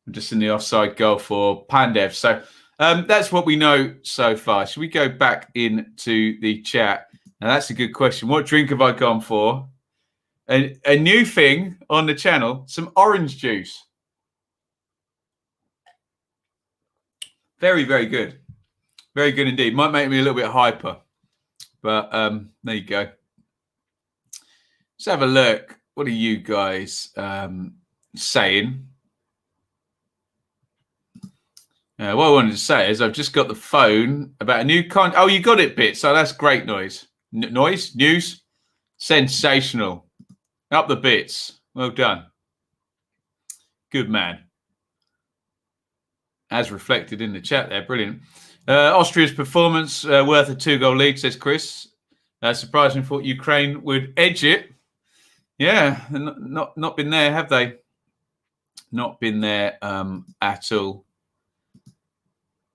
Just in the offside goal for Pandev. So that's what we know so far. Should we go back into the chat? Now, that's a good question. What drink have I gone for? A new thing on the channel, some orange juice. Very, very good. Very good indeed. Might make me a little bit hyper. But there you go. Let's have a look. What are you guys saying? What I wanted to say is I've just got the phone about a new Oh, you got it, Bit. So that's great noise. News. Sensational. Up the bits. Well done. Good man. As reflected in the chat there. Brilliant. Austria's performance worth a 2-goal lead, says Chris. Surprisingly, thought Ukraine would edge it. Yeah, not been there, have they? Not been there at all.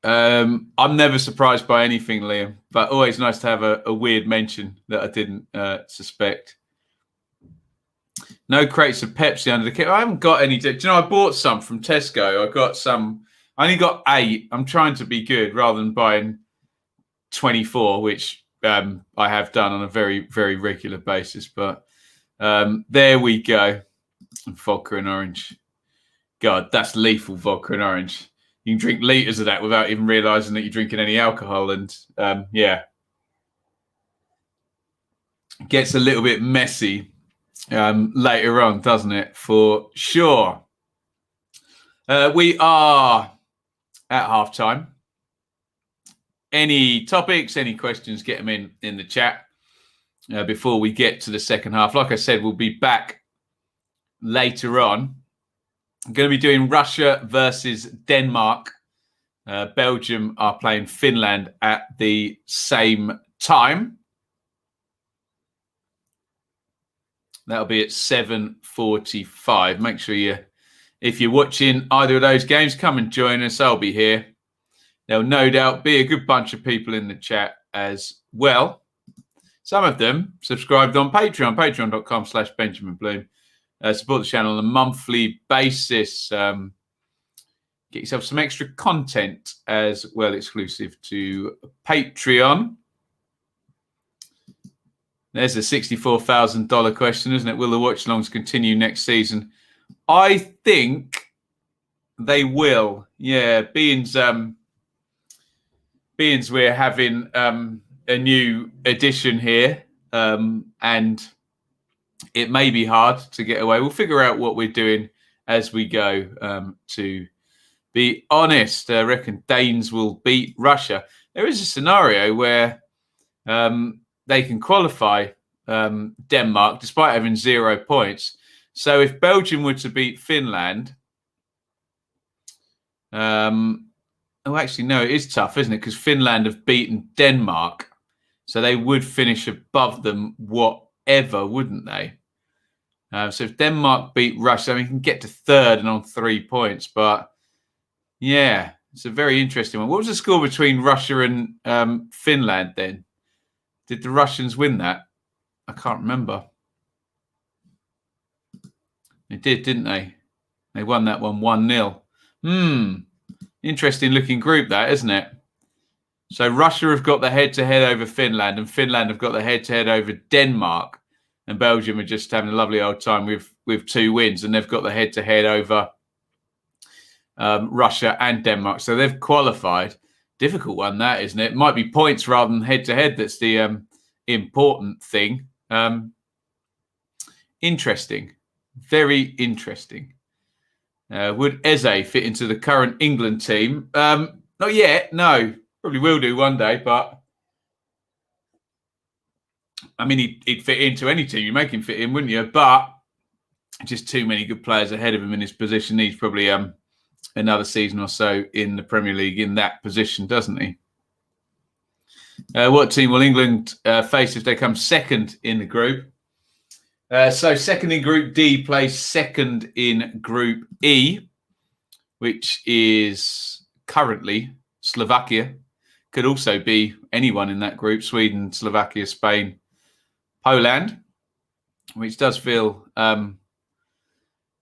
I'm never surprised by anything, Liam, but always nice to have a weird mention that I didn't suspect. No crates of Pepsi under the kit. I haven't got any. Do you know, I bought some from Tesco. I only got 8. I'm trying to be good rather than buying 24, which I have done on a very, very regular basis. But there we go. Vodka and orange. God, that's lethal vodka and orange. You can drink litres of that without even realising that you're drinking any alcohol. And yeah, it gets a little bit messy later on, doesn't it? For sure. We are at halftime. Any topics, any questions, get them in the chat before we get to the second half. Like I said, we'll be back later on. I'm going to be doing Russia versus Denmark. Belgium are playing Finland at the same time. That'll be at 7:45. Make sure if you're watching either of those games, come and join us. I'll be here. There'll no doubt be a good bunch of people in the chat as well. Some of them subscribed on Patreon, patreon.com/Benjamin Bloom. Support the channel on a monthly basis. Get yourself some extra content as well, exclusive to Patreon. There's a $64,000 question, isn't it? Will the watch-alongs continue next season? I think they will. Yeah, being we're having a new edition here, and it may be hard to get away. We'll figure out what we're doing as we go. To be honest, I reckon Danes will beat Russia. There is a scenario where they can qualify Denmark despite having 0 points. So if Belgium were to beat Finland, actually, no, it is tough, isn't it? Because Finland have beaten Denmark. So they would finish above them whatever, wouldn't they? So if Denmark beat Russia, I mean, you can get to third and on 3 points. But yeah, it's a very interesting one. What was the score between Russia and Finland then? Did the Russians win that? I can't remember. They did, didn't they? They won that one 1-0. Interesting looking group, that, isn't it? So Russia have got the head-to-head over Finland, and Finland have got the head-to-head over Denmark, and Belgium are just having a lovely old time with 2 wins, and they've got the head-to-head over Russia and Denmark. So they've qualified. Difficult one, that, isn't it? It might be points rather than head-to-head that's the important thing. Interesting. Very interesting. Would Eze fit into the current England team? Not yet, no. Probably will do one day, but I mean, he'd fit into any team. You make him fit in, wouldn't you? But just too many good players ahead of him in his position. He's probably another season or so in the Premier League in that position, doesn't he? What team will England face if they come second in the group? So second in Group D plays second in Group E, which is currently Slovakia. Could also be anyone in that group: Sweden, Slovakia, Spain, Poland, which does feel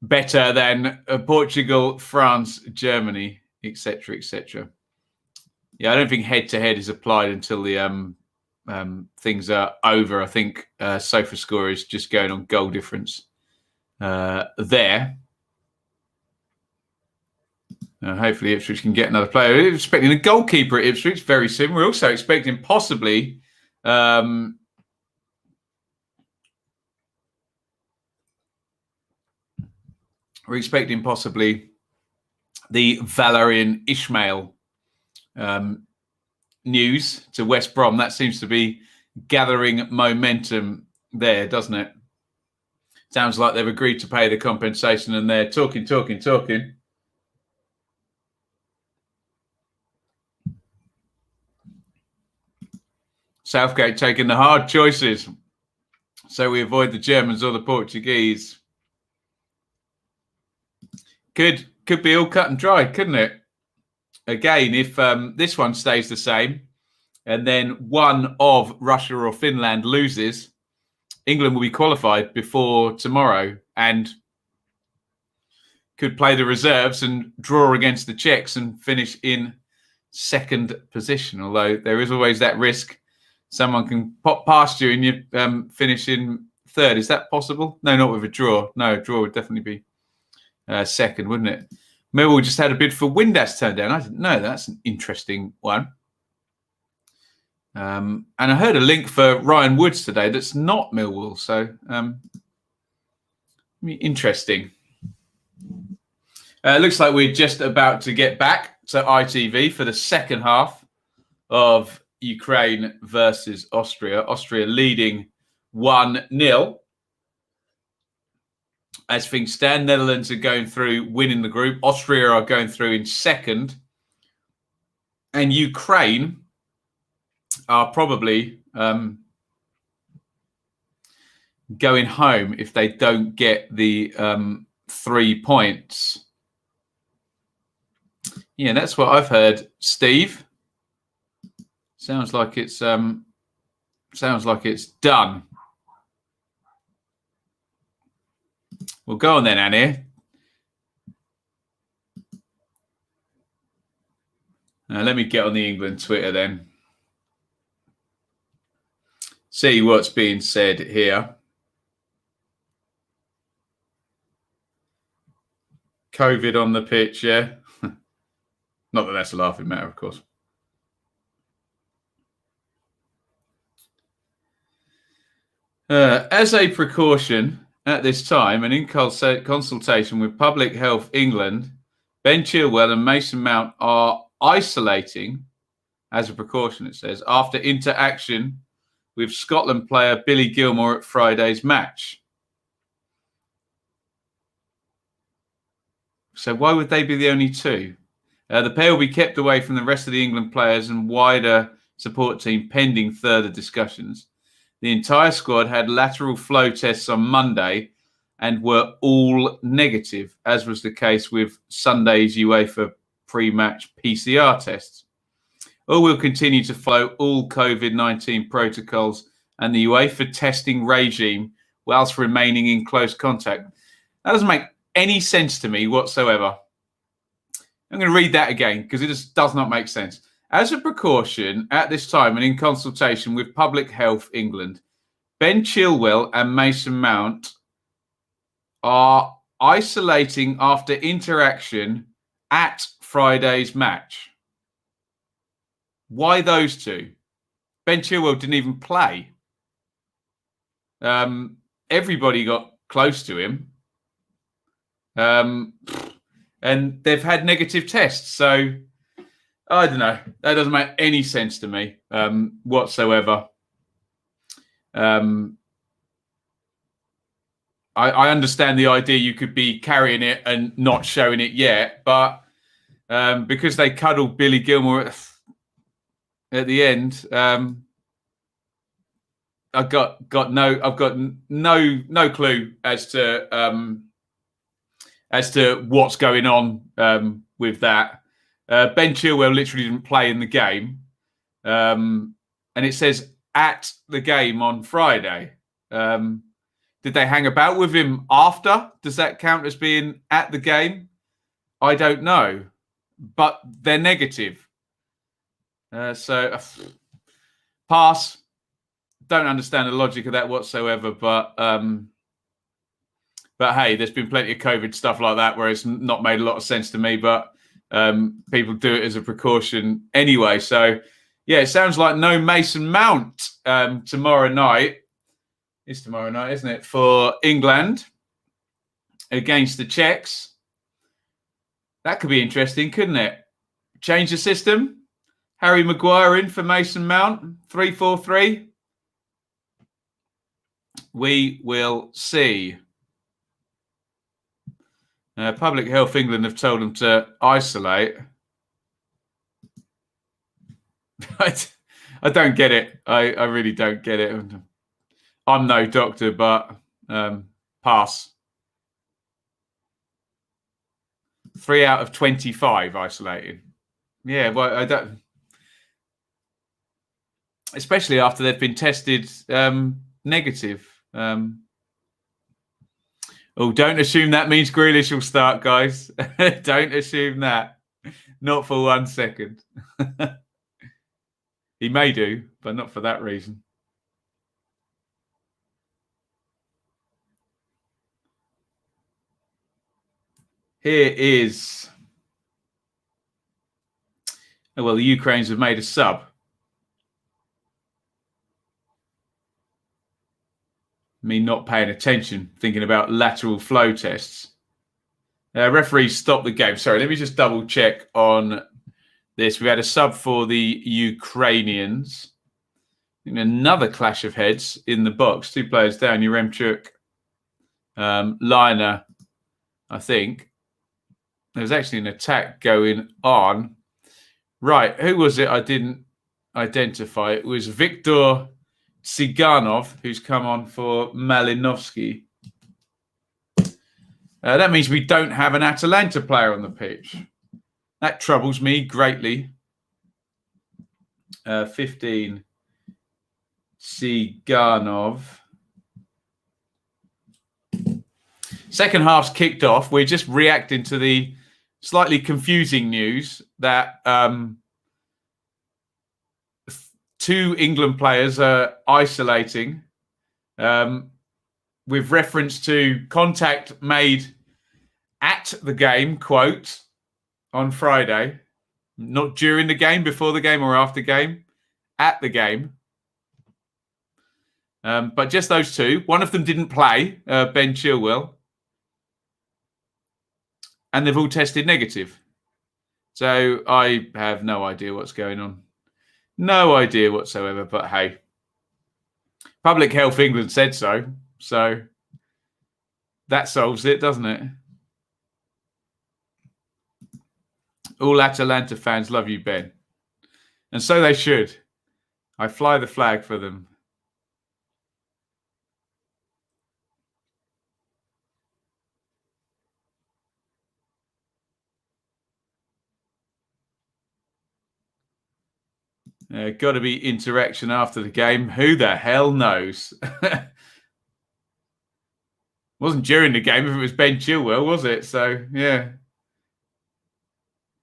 better than Portugal, France, Germany, etc., etc. Yeah, I don't think head-to-head is applied until the things are over. I think SofaScore is just going on goal difference there. Hopefully Ipswich can get another player. We're expecting a goalkeeper at Ipswich very soon. We're also expecting possibly we're expecting possibly the Valerian Ismail news to West Brom. That seems to be gathering momentum there, doesn't it? Sounds like they've agreed to pay the compensation and they're talking. Southgate taking the hard choices so we avoid the Germans or the Portuguese. Could be all cut and dry, couldn't it? Again, if this one stays the same and then one of Russia or Finland loses, England will be qualified before tomorrow and could play the reserves and draw against the Czechs and finish in second position. Although there is always that risk someone can pop past you and you finish in third. Is that possible? No, not with a draw. No, a draw would definitely be second, wouldn't it? Millwall just had a bid for Windass turned down. I didn't know. That's an interesting one. And I heard a link for Ryan Woods today that's not Millwall. So interesting. Looks like we're just about to get back to ITV for the second half of Ukraine versus Austria. Austria leading 1-0. As things stand, Netherlands are going through, winning the group. Austria are going through in second. And Ukraine are probably going home if they don't get the 3 points. Yeah, that's what I've heard, Steve. Sounds like it's done. Well, go on then, Annie. Let me get on the England Twitter then. See what's being said here. COVID on the pitch, yeah. Not that that's a laughing matter, of course. As a precaution at this time and in consultation with Public Health England, Ben Chilwell and Mason Mount are isolating, as a precaution, it says, after interaction with Scotland player Billy Gilmour at Friday's match. So why would they be the only two? The pair will be kept away from the rest of the England players and wider support team pending further discussions. The entire squad had lateral flow tests on Monday and were all negative, as was the case with Sunday's UEFA pre-match PCR tests. All will continue to follow all COVID-19 protocols and the UEFA testing regime whilst remaining in close contact. That doesn't make any sense to me whatsoever. I'm going to read that again because it just does not make sense. As a precaution, at this time and in consultation with Public Health England, Ben Chilwell and Mason Mount are isolating after interaction at Friday's match. Why those two? Ben Chilwell didn't even play. Everybody got close to him. And they've had negative tests. So, I don't know. That doesn't make any sense to me whatsoever. I understand the idea you could be carrying it and not showing it yet, but because they cuddled Billy Gilmour at the end, I've got no clue as to what's going on with that. Ben Chilwell literally didn't play in the game, and it says at the game on Friday. Did they hang about with him after? Does that count as being at the game? I don't know, but they're negative. So pass. Don't understand the logic of that whatsoever, but hey, there's been plenty of COVID stuff like that where it's not made a lot of sense to me, but people do it as a precaution anyway. So, yeah, it sounds like no Mason Mount tomorrow night. It's tomorrow night, isn't it? For England against the Czechs. That could be interesting, couldn't it? Change the system. Harry Maguire in for Mason Mount. 3-4-3. We will see. Public Health England have told them to isolate. I don't get it. I really don't get it. I'm no doctor, but pass. 3 out of 25 isolated. Yeah, well, I don't. Especially after they've been tested negative. Oh, don't assume that means Grealish will start, guys. Don't assume that. Not for 1 second. He may do, but not for that reason. Here is... Oh, well, the Ukrainians have made a sub. Me not paying attention, thinking about lateral flow tests. Referees stopped the game. Sorry, let me just double check on this. We had a sub for the Ukrainians. Another clash of heads in the box. 2 players down. Yaremchuk, Liner, I think. There was actually an attack going on. Right, who was it I didn't identify? It was Viktor Tsiganov, who's come on for Malinovsky. That means we don't have an Atalanta player on the pitch. That troubles me greatly. 15, Tsiganov. Second half's kicked off. We're just reacting to the slightly confusing news that 2 England players are isolating with reference to contact made at the game, quote, on Friday. Not during the game, before the game or after game, at the game. But just those 2. One of them didn't play, Ben Chilwell. And they've all tested negative. So I have no idea what's going on. No idea whatsoever, but hey. Public Health England said so. So that solves it, doesn't it? All Atalanta fans love you, Ben. And so they should. I fly the flag for them. Got to be interaction after the game. Who the hell knows? Wasn't during the game if it was Ben Chilwell, was it? So, yeah.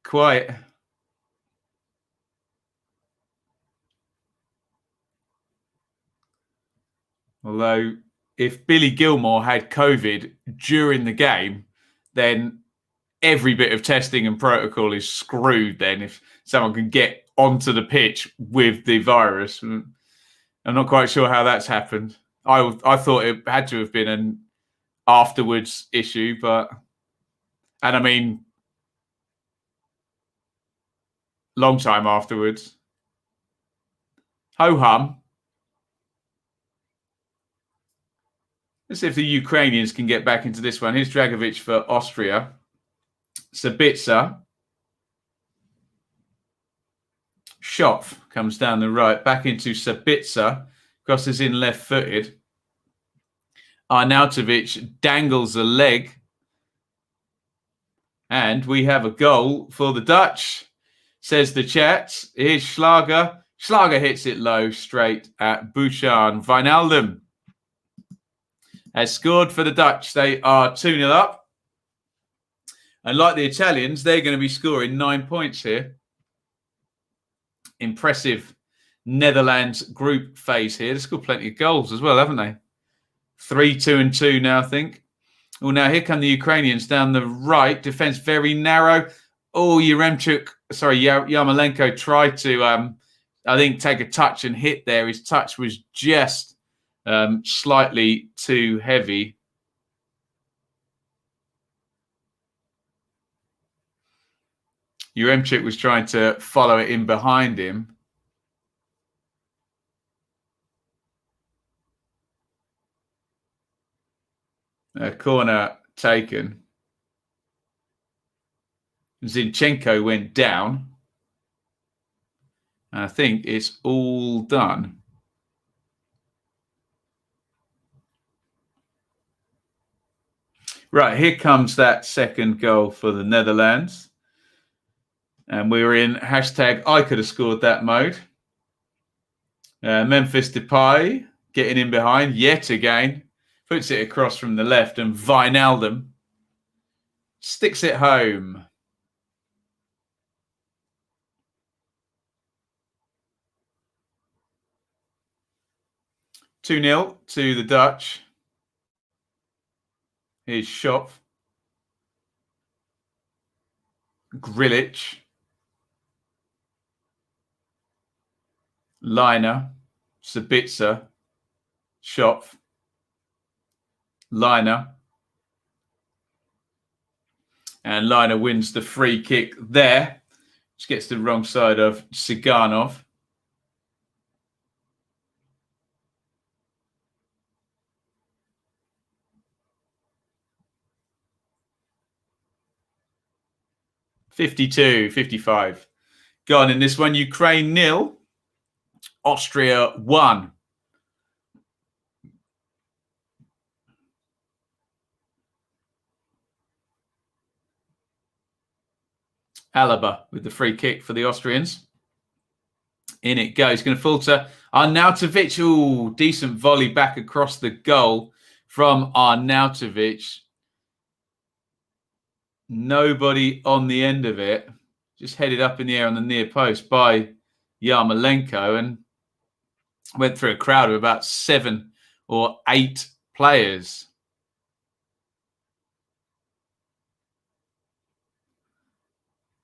Quite. Although, if Billy Gilmore had COVID during the game, then every bit of testing and protocol is screwed then if someone can get onto the pitch with the virus. I'm not quite sure how that's happened. I thought it had to have been an afterwards issue, and I mean, long time afterwards. Ho-hum. Let's see if the Ukrainians can get back into this one. Here's Dragovic for Austria. Sabitzer. Schopf comes down the right, back into Sabitzer, crosses in left-footed. Arnautovic dangles a leg. And we have a goal for the Dutch, says the chat. Here's Schlager. Schlager hits it low, straight at Bouchard. Wijnaldum has scored for the Dutch. They are 2-0 up. And like the Italians, they're going to be scoring 9 points here. Impressive Netherlands group phase here. They've scored plenty of goals as well, haven't they? 3-2-2 now, I think. Well, now here come the Ukrainians down the right. Defense very narrow. Oh, Yarmolenko tried to, I think, take a touch and hit there. His touch was just slightly too heavy. Yaremchuk was trying to follow it in behind him. A corner taken. Zinchenko went down. And I think it's all done. Right, here comes that second goal for the Netherlands. And we're in hashtag I could have scored that mode. Memphis Depay getting in behind yet again. Puts it across from the left, and Wijnaldum sticks it home. (2-0) to the Dutch. Here's Schopf. Grillitsch, Liner, Sabitzer, Schopf, Liner. And Liner wins the free kick there, which gets the wrong side of Siganov. $52-55. Gone in this one. Ukraine 0, Austria 1. Alaba with the free kick for the Austrians. In it goes. Going to falter. Arnautovic. Ooh, decent volley back across the goal from Arnautovic. Nobody on the end of it. Just headed up in the air on the near post by Yarmolenko and went through a crowd of about 7 or 8 players.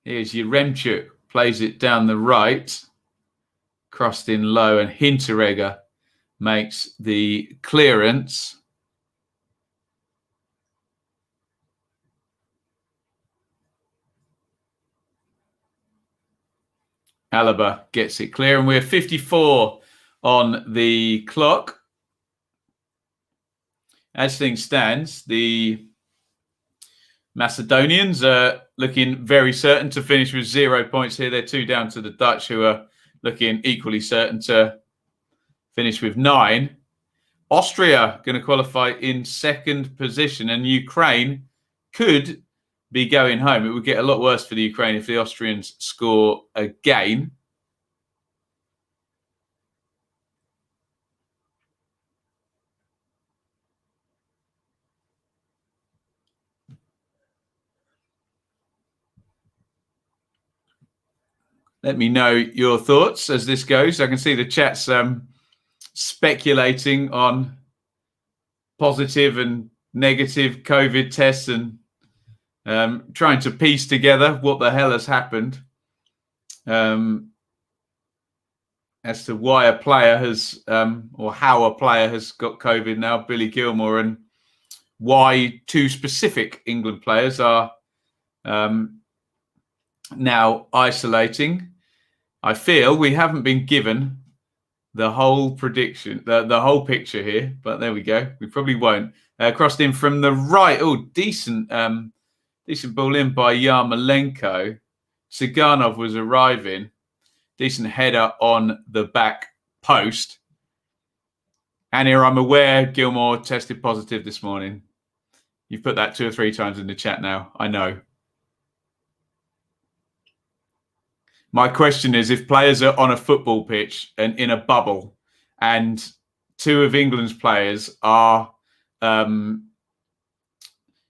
Here's Yaremchuk, plays it down the right, crossed in low, and Hinteregger makes the clearance. Alaba gets it clear, and we're 54 on the clock. As things stands, the Macedonians are looking very certain to finish with 0 points here. They're 2 down to the Dutch, who are looking equally certain to finish with 9. Austria going to qualify in 2nd position, and Ukraine could be going home. It would get a lot worse for the Ukraine if the Austrians score again. Let me know your thoughts as this goes. I can see the chat's speculating on positive and negative COVID tests and trying to piece together what the hell has happened as to why a player has or how a player has got COVID now, Billy Gilmore, and why 2 specific England players are now isolating. I feel we haven't been given the whole prediction, the whole picture here, but there we go. We probably won't. Crossed in from the right. Oh, decent ball in by Yarmolenko. Siganov was arriving. Decent header on the back post. And here I'm aware Gilmore tested positive this morning. You've put that 2 or 3 times in the chat now. I know. My question is, if players are on a football pitch and in a bubble and 2 of England's players are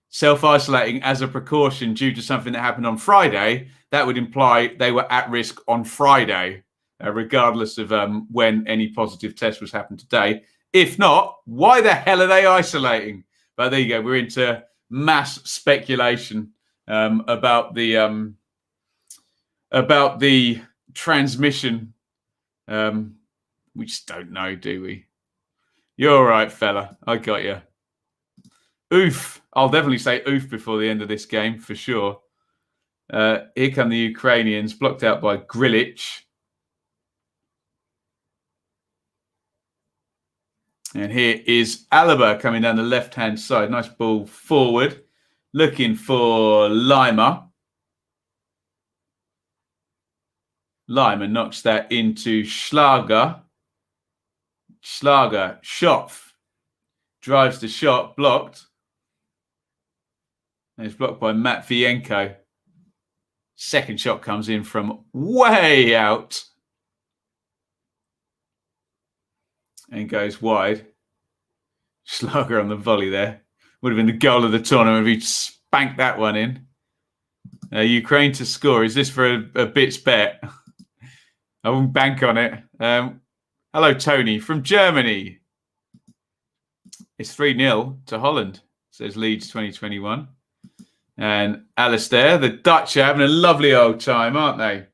self-isolating as a precaution due to something that happened on Friday, that would imply they were at risk on Friday, regardless of when any positive test was happened today. If not, why the hell are they isolating? But there you go. We're into mass speculation about the transmission. We just don't know, do we? You're all right, fella. I got you. Oof. I'll definitely say oof before the end of this game, for sure. Here come the Ukrainians, blocked out by Grillitsch. And here is Alaba coming down the left-hand side. Nice ball forward. Looking for Lima. Lima knocks that into Schlager. Schopf drives the shot, blocked. And it's blocked by Matvienko. Second shot comes in from way out. And goes wide. Schlager on the volley there. Would have been the goal of the tournament if he spanked that one in. Ukraine to score. Is this for a bits bet? I won't bank on it. Hello, Tony from Germany. It's 3-0 to Holland, says Leeds 2021. and Alistair. The Dutch are having a lovely old time, aren't they?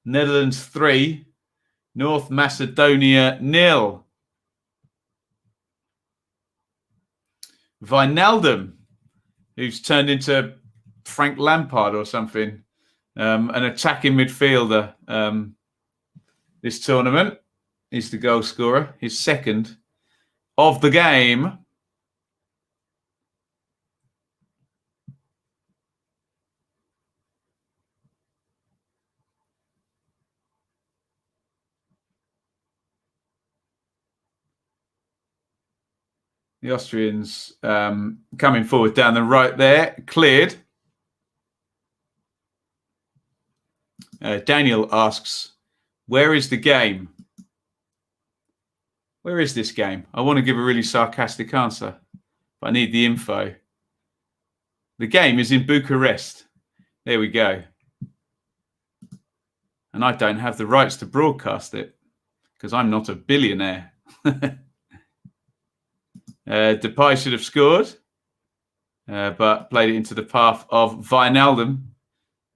Netherlands 3, North Macedonia 0. Wijnaldum, who's turned into Frank Lampard or something, an attacking midfielder this tournament. He's the goal scorer, his second of the game. The Austrians coming forward down the right there, cleared. Daniel asks, where is the game? Where is this game? I want to give a really sarcastic answer, but I need the info. The game is in Bucharest. There we go. And I don't have the rights to broadcast it because I'm not a billionaire. Depay should have scored, but played it into the path of Wijnaldum,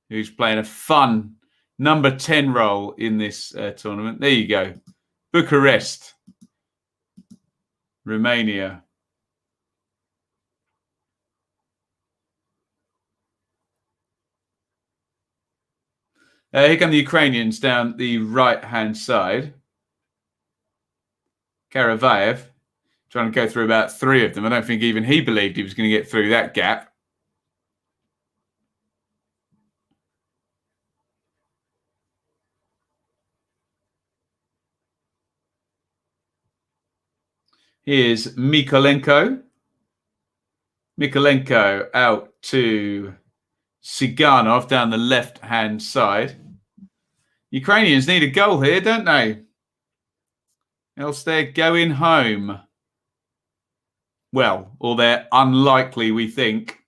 who's playing a fun number 10 role in this tournament. There you go. Bucharest, Romania. Here come the Ukrainians down the right-hand side. Karavayev trying to go through about 3 of them. I don't think even he believed he was going to get through that gap. Here's Mykolenko. Mykolenko out to Siganov down the left-hand side. Ukrainians need a goal here, don't they? Else they're going home. Well, or they're unlikely, we think.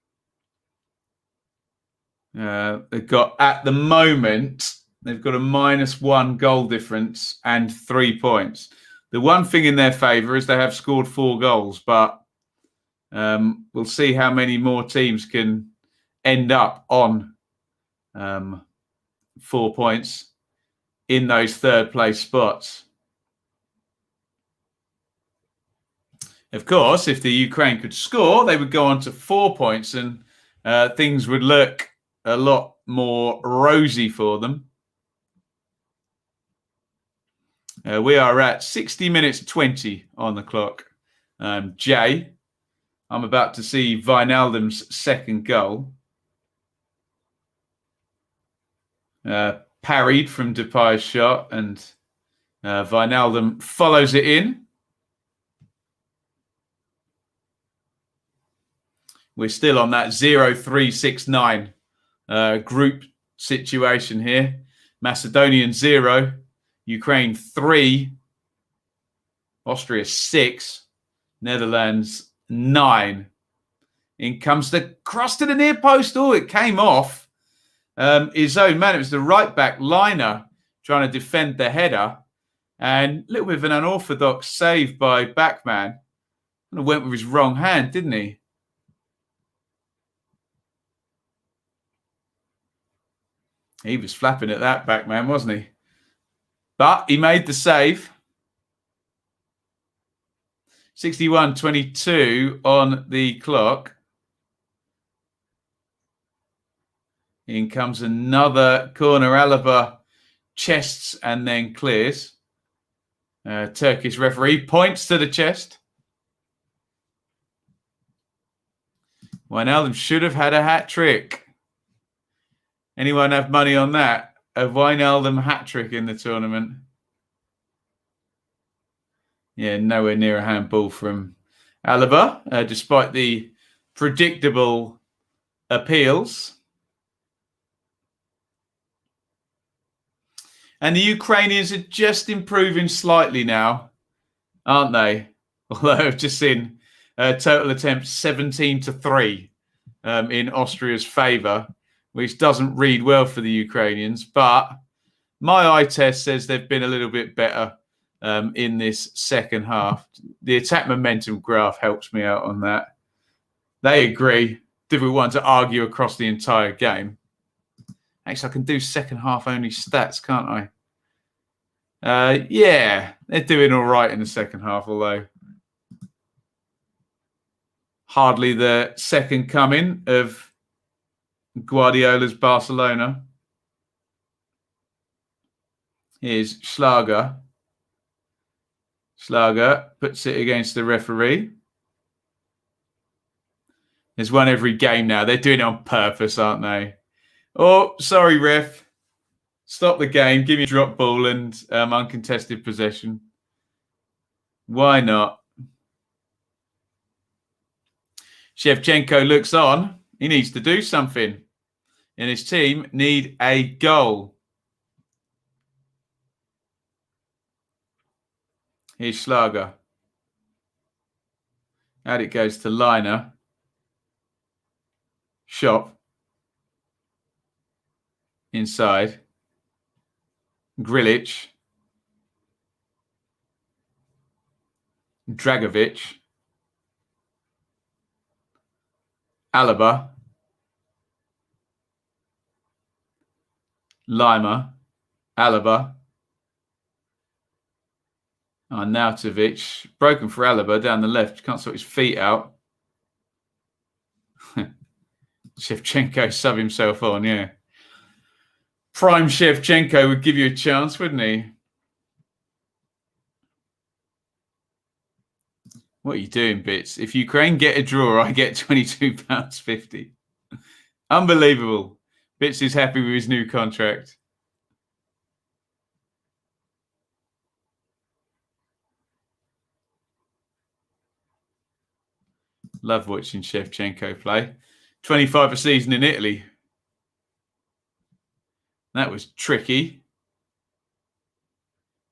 They've got, at the moment, they've got a -1 goal difference and 3 points. The one thing in their favour is they have scored 4 goals, but we'll see how many more teams can end up on 4 points in those third-place spots. Of course, if the Ukraine could score, they would go on to 4 points and things would look a lot more rosy for them. We are at 60 minutes 20 on the clock. Jay, I'm about to see Wijnaldum's second goal. Parried from Depay's shot, and Wijnaldum follows it in. We're still on that 0-3-6-9 group situation here. Macedonian 0, Ukraine 3, Austria 6, Netherlands 9. In comes the cross to the near post. Oh, it came off his own man. It was the right back liner trying to defend the header. And a little bit of an unorthodox save by Backman. And went with his wrong hand, didn't he? He was flapping at that, Backman, wasn't he? But he made the save. 61-22 on the clock. In comes another corner. Alaba chests and then clears. Turkish referee points to the chest. Wijnaldum should have had a hat-trick. Anyone have money on that? A Wijnaldum hat-trick in the tournament. Yeah, nowhere near a handball from Alaba, despite the predictable appeals. And the Ukrainians are just improving slightly now, aren't they? Although I've just seen total attempts 17-3 in Austria's favour, which doesn't read well for the Ukrainians. But my eye test says they've been a little bit better in this second half. The attack momentum graph helps me out on that. They agree. Difficult one to argue across the entire game. Actually, I can do second half only stats, can't I? Yeah, they're doing all right in the second half, although hardly the second coming of Guardiola's Barcelona. Here's Schlager. Schlager puts it against the referee. There's one every game now. They're doing it on purpose, aren't they? Oh, sorry, ref. Stop the game. Give me a drop ball and uncontested possession. Why not? Shevchenko looks on. He needs to do something. And his team need a goal. Here's Schlager. Out it goes to Liner. Shop. Inside. Grilic. Dragovic. Alaba. Lima. Alaba. Nautovic. Broken for Alaba down the left. Can't sort his feet out. Shevchenko sub himself on, yeah. Prime Shevchenko would give you a chance, wouldn't he? What are you doing, Bits? If Ukraine get a draw, I get £22.50. Unbelievable. Bits is happy with his new contract. Love watching Shevchenko play. 25 a season in Italy. That was tricky.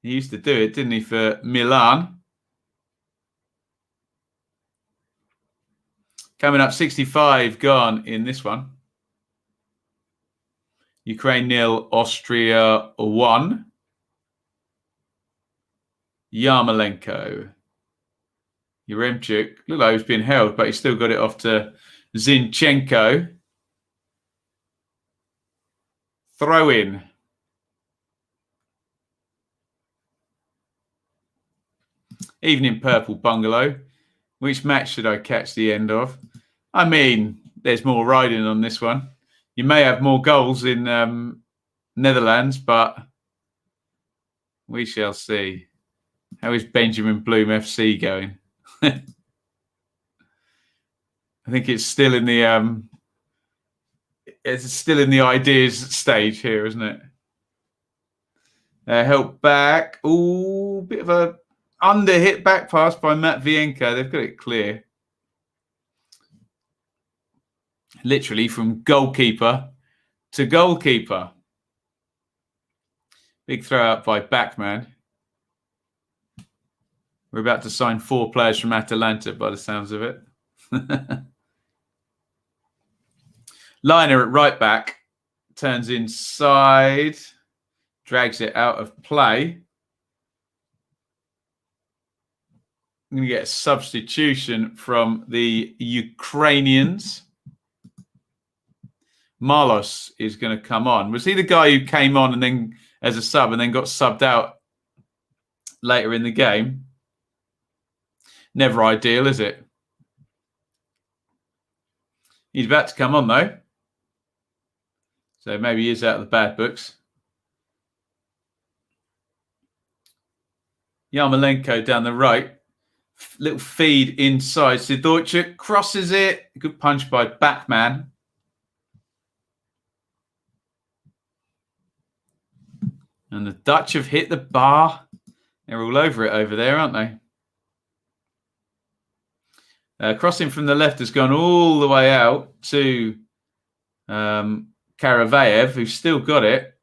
He used to do it, didn't he, for Milan? Coming up, 65 gone in this one. Ukraine 0, Austria 1. Yarmolenko. Yaremchuk. Looked like he was being held, but he still got it off to Zinchenko. Throw in. Evening Purple Bungalow. Which match should I catch the end of? I mean, there's more riding on this one. You may have more goals in Netherlands, but we shall see. How is Benjamin Bloom FC going? I think it's still in the ideas stage here, isn't it? Help back. Ooh, bit of a under hit back pass by Matt Vienka. They've got it clear. Literally from goalkeeper to goalkeeper. Big throw out by Backman. We're about to sign 4 players from Atalanta by the sounds of it. Liner at right back. Turns inside. Drags it out of play. I'm going to get a substitution from the Ukrainians. Marlos is going to come on. Was he the guy who came on and then as a sub and then got subbed out later in the game? Never ideal, is it? He's about to come on, though. So maybe he is out of the bad books. Yarmolenko down the right. Little feed inside. Sidorchuk crosses it. Good punch by Backman. And the Dutch have hit the bar. They're all over it over there, aren't they? Crossing from the left has gone all the way out to Karavayev, who's still got it.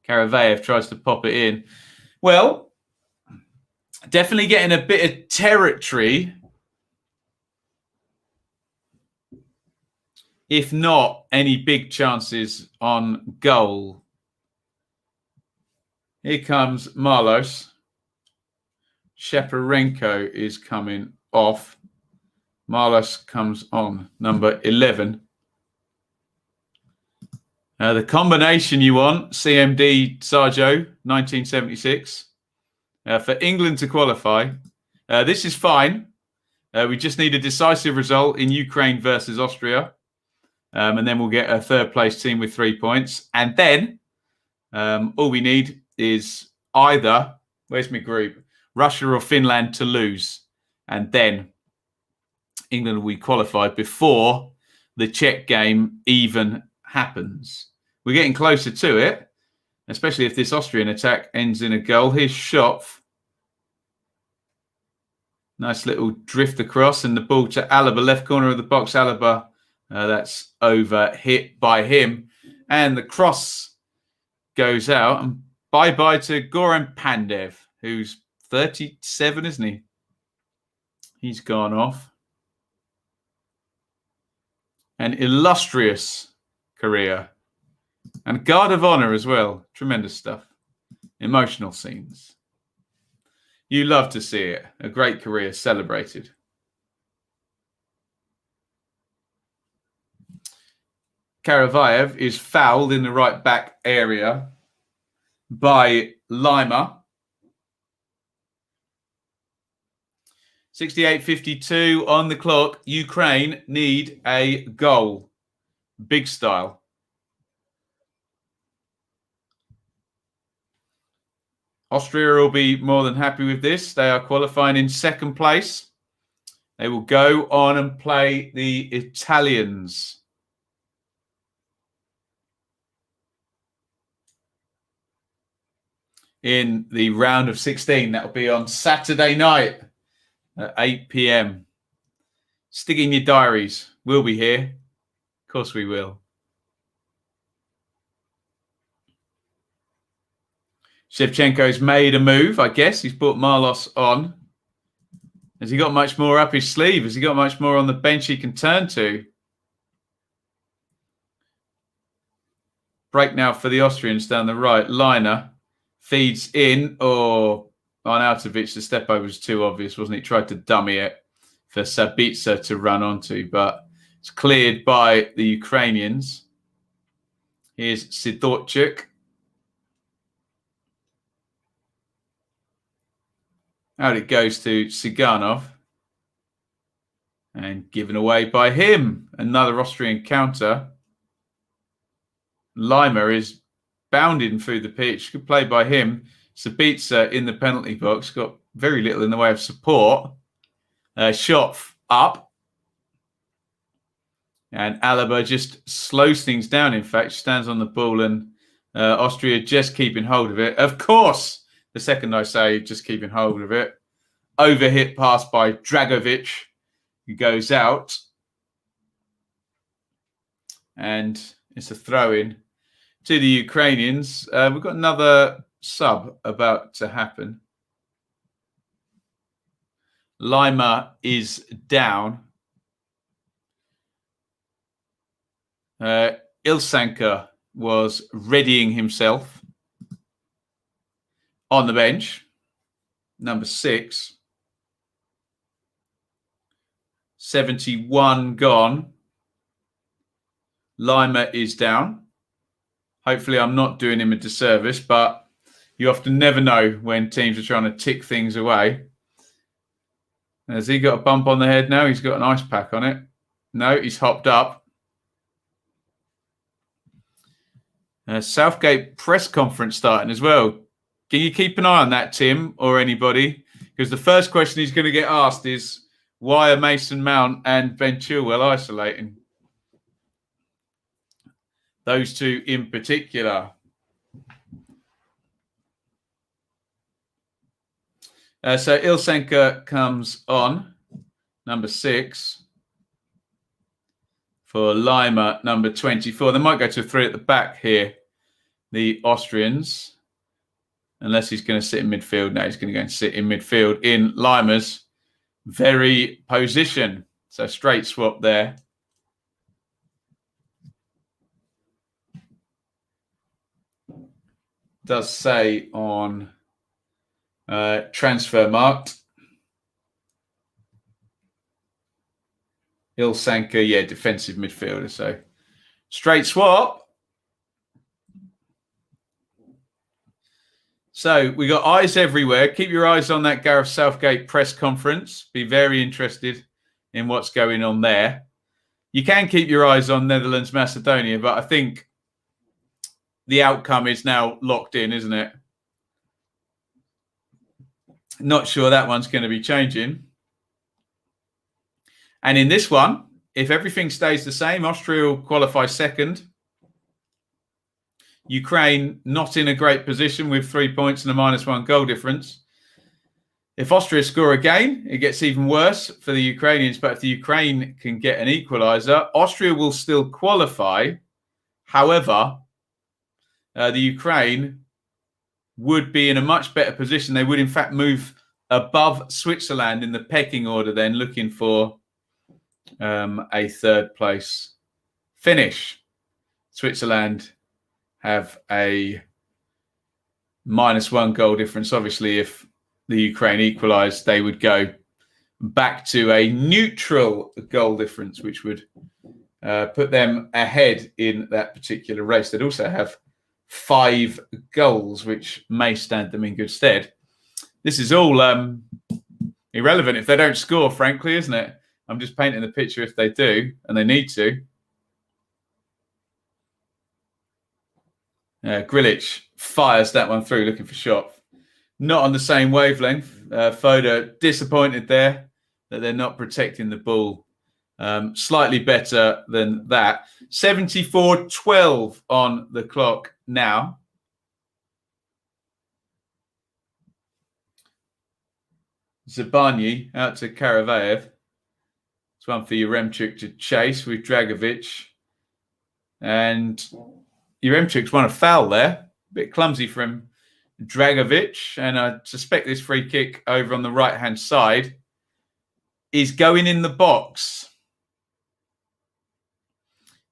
Karavayev tries to pop it in. Well, definitely getting a bit of territory. If not any big chances on goal. Here comes Marlos. Shaparenko is coming off. Marlos comes on, number 11. The combination you want, CMD Sarjo, 1976. For England to qualify. This is fine. We just need a decisive result in Ukraine versus Austria. And then we'll get a third place team with 3 points. And then all we need is either, where's my group? Russia or Finland to lose. And then England will be qualified before the Czech game even happens. We're getting closer to it, especially if this Austrian attack ends in a goal. Here's Schopf. Nice little drift across and the ball to Alaba, left corner of the box. Alaba, that's over hit by him. And the cross goes out. And bye-bye to Goran Pandev, who's 37, isn't he? He's gone off. An illustrious career. And Guard of Honor as well. Tremendous stuff. Emotional scenes. You love to see it. A great career celebrated. Karavayev is fouled in the right back area by Lima. 68:52 on the clock. Ukraine need a goal. Big style. Austria will be more than happy with this. They are qualifying in second place. They will go on and play the Italians. In the round of 16. That will be on Saturday night at 8 p.m. Stick in your diaries. We'll be here. Of course we will. Shevchenko's made a move, I guess. He's put Marlos on. Has he got much more up his sleeve? Has he got much more on the bench he can turn to? Break now for the Austrians down the right. Liner feeds in. On Arnautovic, the step over was too obvious, wasn't it? Tried to dummy it for Sabitzer to run onto, but it's cleared by the Ukrainians. Here's Sidorchuk. Out it goes to Siganov. And given away by him. Another Austrian counter. Lima is bounding through the pitch. Good play by him. Sabitzer in the penalty box. Got very little in the way of support. Shot up. And Alaba just slows things down, in fact. Stands on the ball and Austria just keeping hold of it. Of course. The second I say, just keeping hold of it. Overhit pass by Dragovic, who goes out. And it's a throw-in to the Ukrainians. We've got another sub about to happen. Lima is down. Ilsanka was readying himself on the bench. Number 6. 71 gone. Lima is down. Hopefully I'm not doing him a disservice, but you often never know when teams are trying to tick things away. Has he got a bump on the head now? He's got an ice pack on it. No, he's hopped up. Southgate press conference starting as well. Can you keep an eye on that, Tim, or anybody? Because the first question he's going to get asked is, why are Mason Mount and Ben Chilwell isolating? Those two in particular. So Ilsanka comes on, number 6. For Lima, number 24. They might go to 3 at the back here, the Austrians. Unless he's going to sit in midfield. No, he's going to go and sit in midfield in Lima's very position. So straight swap there. Does say on transfer marked. Ilsanka, yeah, defensive midfielder. So straight swap. So we got eyes everywhere. Keep your eyes on that Gareth Southgate press conference. Be very interested in what's going on there. You can keep your eyes on Netherlands, Macedonia, but I think the outcome is now locked in, isn't it? Not sure that one's going to be changing. And in this one, if everything stays the same, Austria will qualify second. Ukraine not in a great position with 3 points and a -1 goal difference. If Austria score again, it gets even worse for the Ukrainians. But if the Ukraine can get an equaliser, Austria will still qualify. However, the Ukraine would be in a much better position. They would, in fact, move above Switzerland in the pecking order then, looking for a third place finish. Switzerland have a -1 goal difference. Obviously, if the Ukraine equalised, they would go back to a neutral goal difference, which would put them ahead in that particular race. They'd also have 5 goals, which may stand them in good stead. This is all irrelevant if they don't score, frankly, isn't it? I'm just painting the picture if they do, and they need to. Grilic fires that one through, looking for shot. Not on the same wavelength. Foda disappointed there that they're not protecting the ball. Slightly better than that. 74-12 on the clock now. Zabarnyi out to Karavayev. It's one for Yaremchuk to chase with Dragovic. And Yaremchuk's won a foul there. A bit clumsy from Dragovic. And I suspect this free kick over on the right-hand side is going in the box.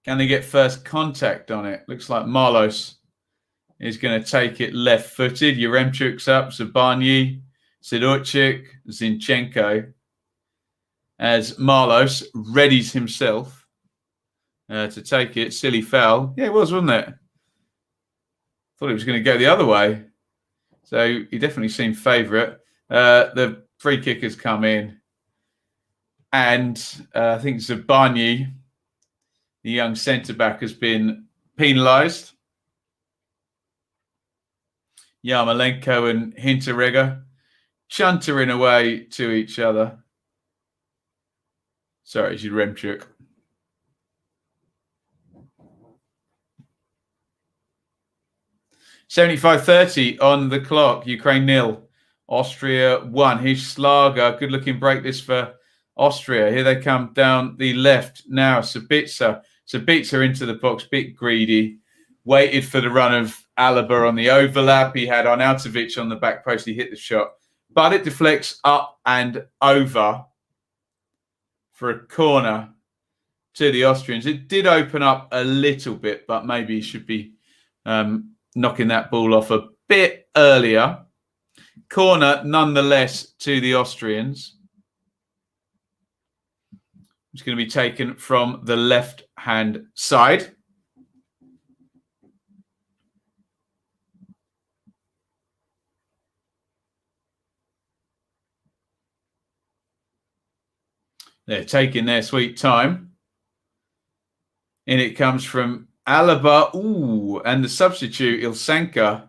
Can they get first contact on it? Looks like Marlos is going to take it left-footed. Yaremchuk's up. Zabarnyi, Sidorchik, Zinchenko. As Marlos readies himself to take it. Silly foul. Yeah, it was, wasn't it? Thought it was going to go the other way. So he definitely seemed favourite. The free kick has come in. And I think Zabarnyi, the young centre-back, has been penalised. Yarmolenko and Hinteregger chuntering away to each other. Sorry, it's Yaremchuk. $75.30 on the clock. Ukraine 0. Austria 1. Here's Schlager. Good looking break this for Austria. Here they come down the left now. Sabitzer. Sabitzer into the box. Bit greedy. Waited for the run of Alaba on the overlap. He had Arnautovic on the back post. He hit the shot. But it deflects up and over for a corner to the Austrians. It did open up a little bit, but maybe he should be knocking that ball off a bit earlier. Corner, nonetheless, to the Austrians. It's going to be taken from the left-hand side. They're taking their sweet time. In it comes from Alaba. Ooh, and the substitute, Ilsanka,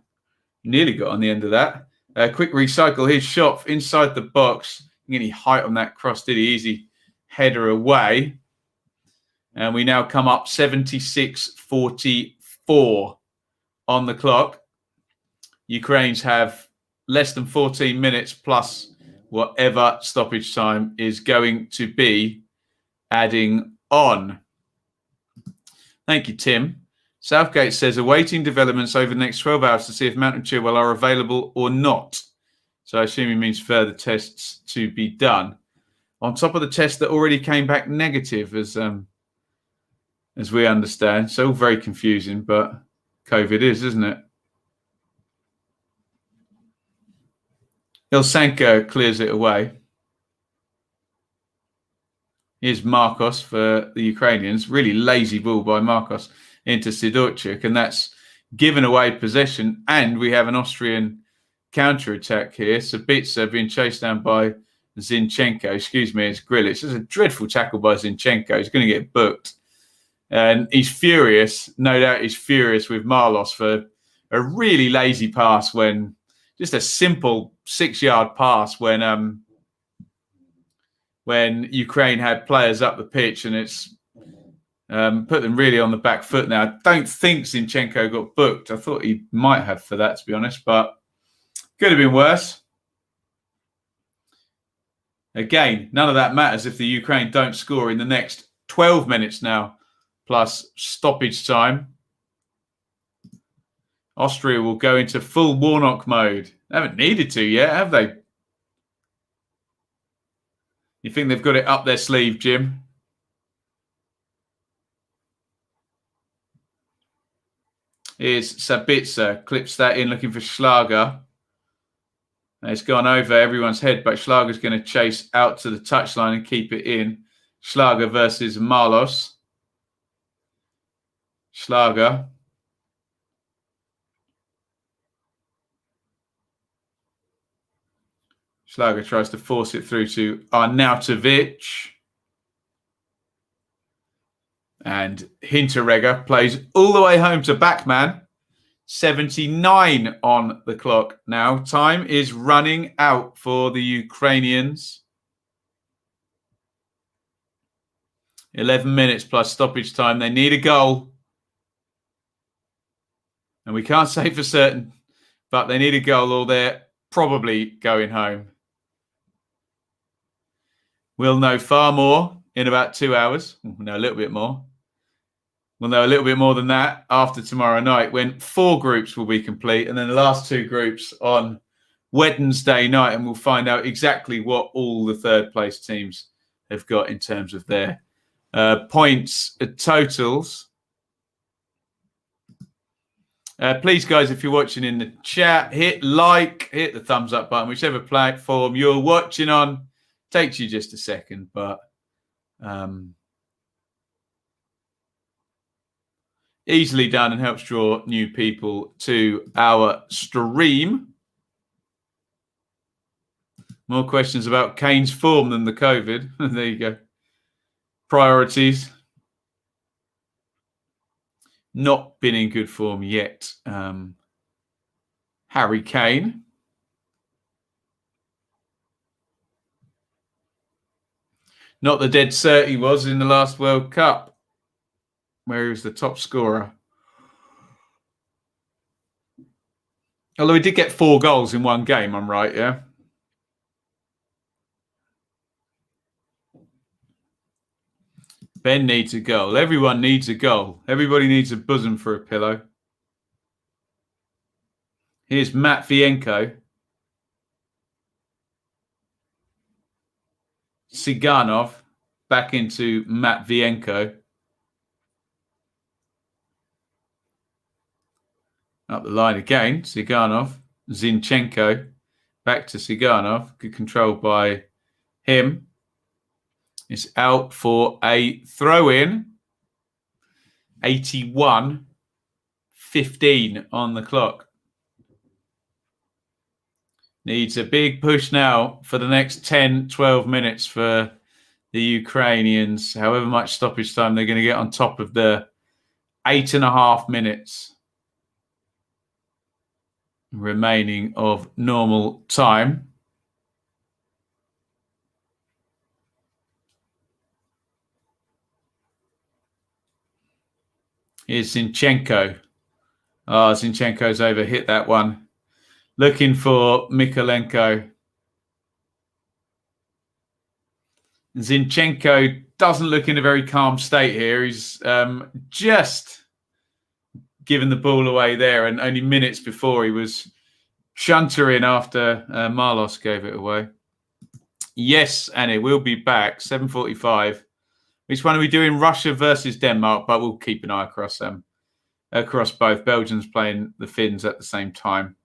nearly got on the end of that. Quick recycle. His shot inside the box. Any height on that cross, did he? Easy header away. And we now come up 76-44 on the clock. Ukrainians have less than 14 minutes plus whatever stoppage time is going to be adding on. Thank you, Tim. Southgate says, awaiting developments over the next 12 hours to see if Mount and Chilwell are available or not. So I assume he means further tests to be done. On top of the test that already came back negative, as we understand. So all very confusing, but COVID is, isn't it? Ilsanko clears it away. Here's Marcos for the Ukrainians. Really lazy ball by Marcos into Sidorchuk, and that's given away possession. And we have an Austrian counter-attack here. Sabitzer being chased down by Zinchenko. Excuse me, it's Grilic. It's a dreadful tackle by Zinchenko. He's going to get booked. And he's furious. No doubt he's furious with Marlos for a really lazy pass when just a simple 6-yard pass when Ukraine had players up the pitch, and it's put them really on the back foot now. I don't think Zinchenko got booked. I thought he might have for that, to be honest, but could have been worse. Again, none of that matters if the Ukraine don't score in the next 12 minutes now, plus stoppage time. Austria will go into full Warnock mode. They haven't needed to yet, have they? You think they've got it up their sleeve, Jim? Here's Sabitzer. Clips that in, looking for Schlager. It's gone over everyone's head, but Schlager's going to chase out to the touchline and keep it in. Schlager versus Marlos. Schlager. Schlager tries to force it through to Arnautovic. And Hinteregger plays all the way home to Backman. 79 on the clock now. Time is running out for the Ukrainians. 11 minutes plus stoppage time. They need a goal. And we can't say for certain, but they need a goal or they're probably going home. We'll know far more in about 2 hours. We'll know a little bit more. We'll know a little bit more than that after tomorrow night, when 4 groups will be complete, and then the last 2 groups on Wednesday night, and we'll find out exactly what all the third place teams have got in terms of their points totals. Please, guys, if you're watching in the chat, hit like, hit the thumbs up button, whichever platform you're watching on. Takes you just a second, but easily done and helps draw new people to our stream. More questions about Kane's form than the COVID. There you go. Priorities. Not been in good form yet. Harry Kane. Not the dead cert he was in the last World Cup, where he was the top scorer. Although he did get 4 goals in one game, I'm right, yeah? Ben needs a goal. Everyone needs a goal. Everybody needs a bosom for a pillow. Here's Matvienko. Siganov back into Matvienko. Up the line again. Siganov. Zinchenko. Back to Siganov. Good control by him. It's out for a throw-in. 81-15 on the clock. Needs a big push now for the next 10, 12 minutes for the Ukrainians. However much stoppage time they're going to get on top of the 8.5 minutes remaining of normal time. Here's Zinchenko. Oh, Zinchenko's overhit that one. Looking for Mikolenko. Zinchenko doesn't look in a very calm state here. He's just given the ball away there, and only minutes before he was chuntering after Marlos gave it away. Yes, Annie, we'll be back. 7:45. Which one are we doing? Russia versus Denmark, but we'll keep an eye across both. Belgium's playing the Finns at the same time.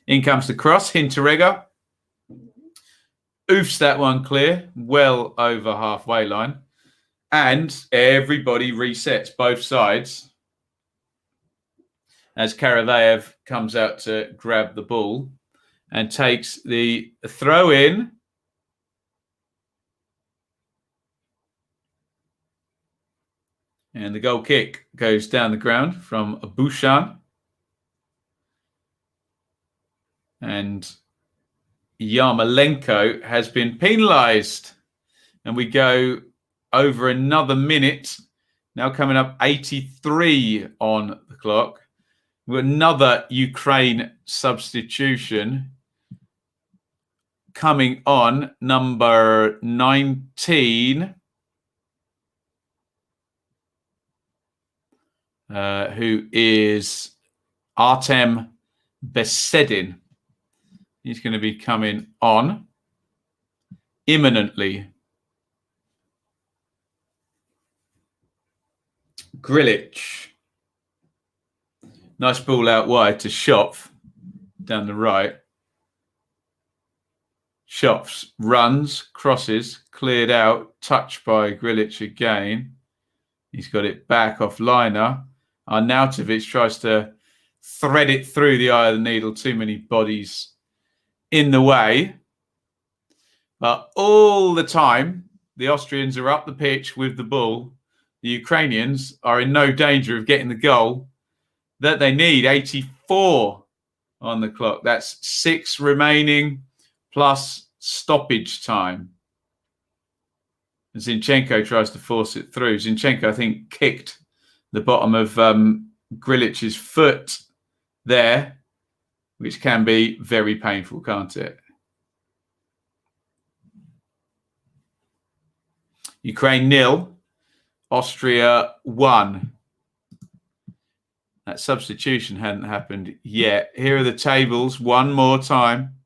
In comes the cross. Hinteregger. Oofs that one clear. Well over halfway line. And everybody resets both sides as Karavayev comes out to grab the ball and takes the throw in. And the goal kick goes down the ground from Bushan. And Yarmolenko has been penalised. And we go over another minute. Now coming up 83 on the clock. We've got another Ukraine substitution coming on, number 19, who is Artem Besedin. He's going to be coming on imminently. Grilic. Nice ball out wide to Schopf down the right. Schopf runs, crosses, cleared out, touched by Grilic again. He's got it back off liner. Arnautovic tries to thread it through the eye of the needle. Too many bodies in the way. But all the time, the Austrians are up the pitch with the ball. The Ukrainians are in no danger of getting the goal that they need. 84 on the clock. That's 6 remaining plus stoppage time. Zinchenko tries to force it through. Zinchenko, I think, kicked the bottom of Grilic's foot there, which can be very painful, can't it? Ukraine 0, Austria 1. That substitution hadn't happened yet. Here are the tables one more time.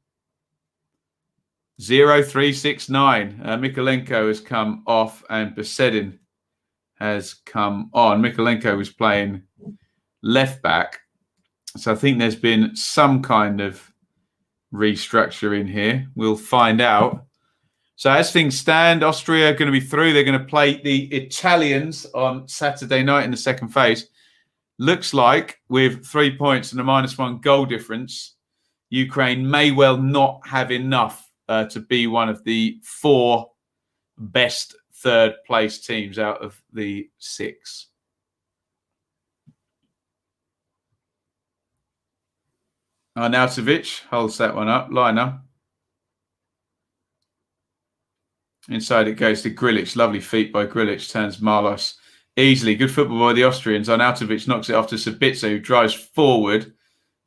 0-3-6-9. Mykolenko has come off and Besedin has come on. Mykolenko was playing left back. So I think there's been some kind of restructure in here. We'll find out. So as things stand, Austria are going to be through. They're going to play the Italians on Saturday night in the second phase. Looks like with 3 points and a -1 goal difference, Ukraine may well not have enough to be one of the 4 best third place teams out of the 6. Arnautovic holds that one up. Liner. Inside it goes to Grilic. Lovely feet by Grilic. Turns Marlos easily. Good football by the Austrians. Arnautovic knocks it off to Sabitzer, who drives forward.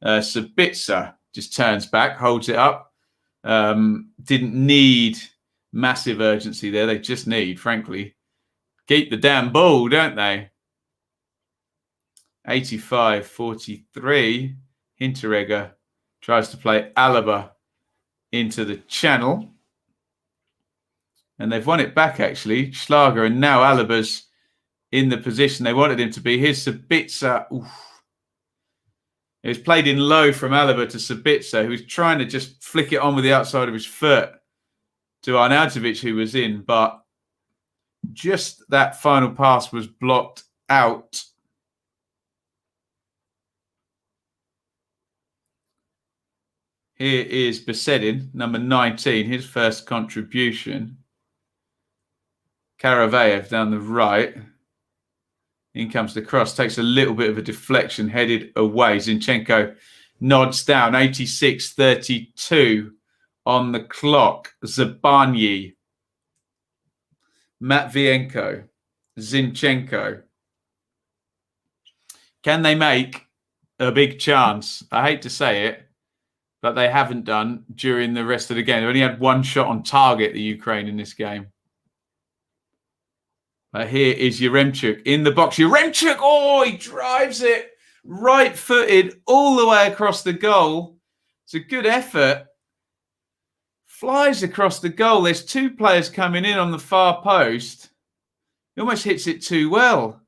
Sabitzer just turns back, holds it up. Didn't need massive urgency there. They just need, frankly, keep the damn ball, don't they? 85-43. Hinteregger tries to play Alaba into the channel. And they've won it back, actually. Schlager, and now Alaba's in the position they wanted him to be. Here's Sabitzer. Oof. It was played in low from Alaba to Sabitzer, who was trying to just flick it on with the outside of his foot to Arnautovic, who was in. But just that final pass was blocked out. Here is Besedin, number 19, his first contribution. Karavayev down the right. In comes the cross. Takes a little bit of a deflection, headed away. Zinchenko nods down. 86-32 on the clock. Zabanyi. Matvienko. Zinchenko. Can they make a big chance? I hate to say it, but they haven't done during the rest of the game. They only had 1 shot on target, the Ukraine, in this game. Here is Yaremchuk in the box. Yaremchuk, oh, he drives it right-footed all the way across the goal. It's a good effort. Flies across the goal. There's 2 players coming in on the far post. He almost hits it too well.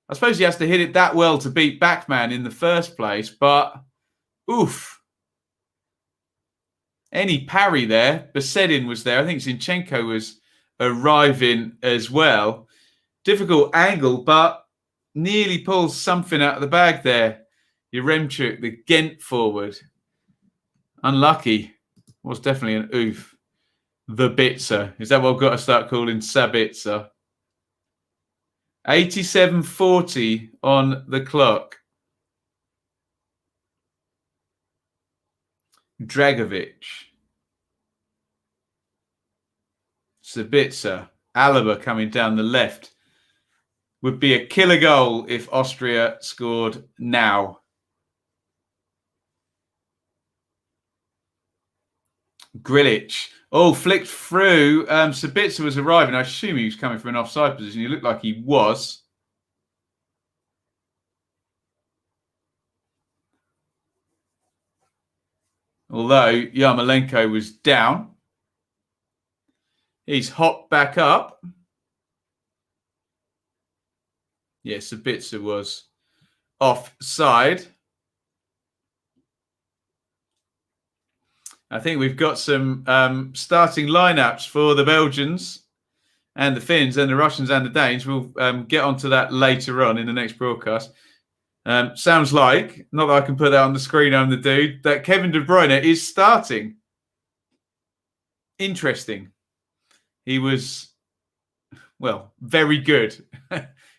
I suppose he has to hit it that well to beat Backman in the first place, but oof. Any parry there. Besedin was there. I think Zinchenko was arriving as well. Difficult angle, but nearly pulls something out of the bag there. Yaremchuk, the Ghent forward. Unlucky. Was definitely an oof. The Bitzer. Is that what I've got to start calling Sabitzer? 87:40 on the clock. Dragovic. Sabitzer. Alaba coming down the left. Would be a killer goal if Austria scored now. Grilic. Oh, flicked through. Sabitzer was arriving. I assume he was coming from an offside position. He looked like he was. Although Yarmolenko was down. He's hopped back up. Yes, Sabitzer was offside. I think we've got some starting lineups for the Belgians and the Finns and the Russians and the Danes. We'll get onto that later on in the next broadcast. Sounds like, not that I can put that on the screen, I'm the dude, that Kevin De Bruyne is starting. Interesting. He was, well, very good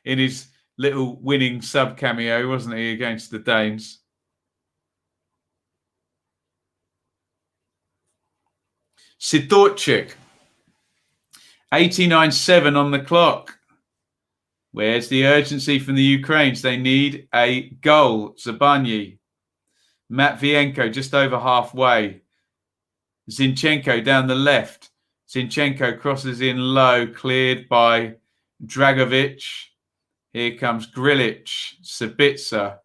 in his little winning sub cameo, wasn't he, against the Danes? Sidorchuk, 89:7 on the clock. Where's the urgency from the Ukrainians? They need a goal. Zabanyi. Matvienko just over halfway. Zinchenko down the left. Zinchenko crosses in low, cleared by Dragovic. Here comes Grilic. Sabitzer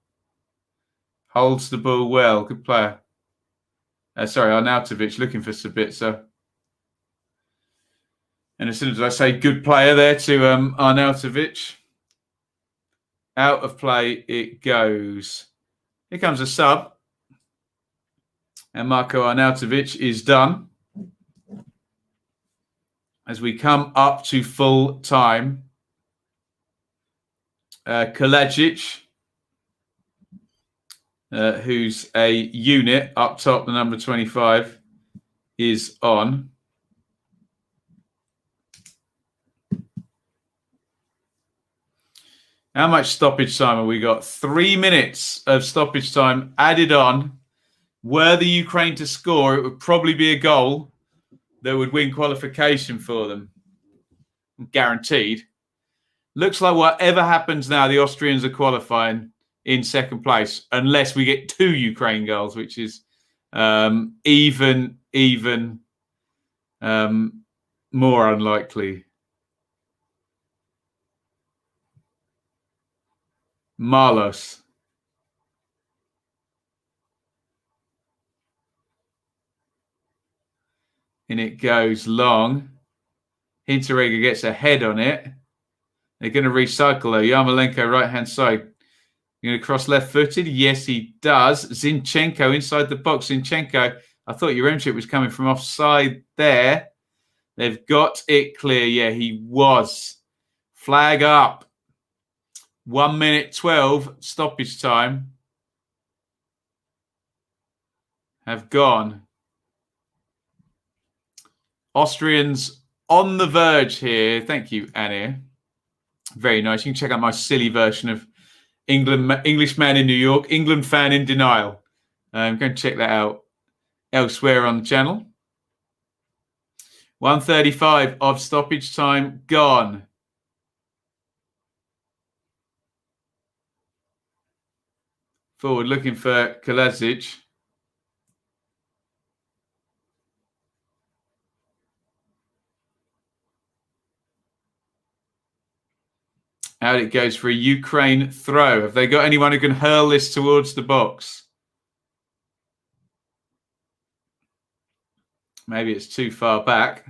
holds the ball well. Good player. Arnautovic looking for Sabitzer. And as soon as I say good player there to Arnautovic, out of play it goes. Here comes a sub. And Marko Arnautovic is done. As we come up to full time, Kalajic, who's a unit up top, the number 25, is on. How much stoppage time have we got? 3 minutes of stoppage time added on. Were the Ukraine to score, it would probably be a goal that would win qualification for them. Guaranteed. Looks like whatever happens now, the Austrians are qualifying in second place, unless we get 2 Ukraine goals, which is even more unlikely. Marlos. And it goes long. Hinteregger gets a head on it. They're going to recycle though. Yarmolenko right-hand side. Going to cross left-footed? Yes, he does. Zinchenko inside the box. Zinchenko, I thought Yaremchuk was coming from offside there. They've got it clear. Yeah, he was. Flag up. 1 minute 12 stoppage time have gone. Austrians on the verge here. Thank you, Annie. Very nice. You can check out my silly version of English man in New York, England fan in denial. Go and check that out elsewhere on the channel. 1:35 of stoppage time gone. Forward looking for Kalajic. Out it goes for a Ukraine throw. Have they got anyone who can hurl this towards the box? Maybe it's too far back.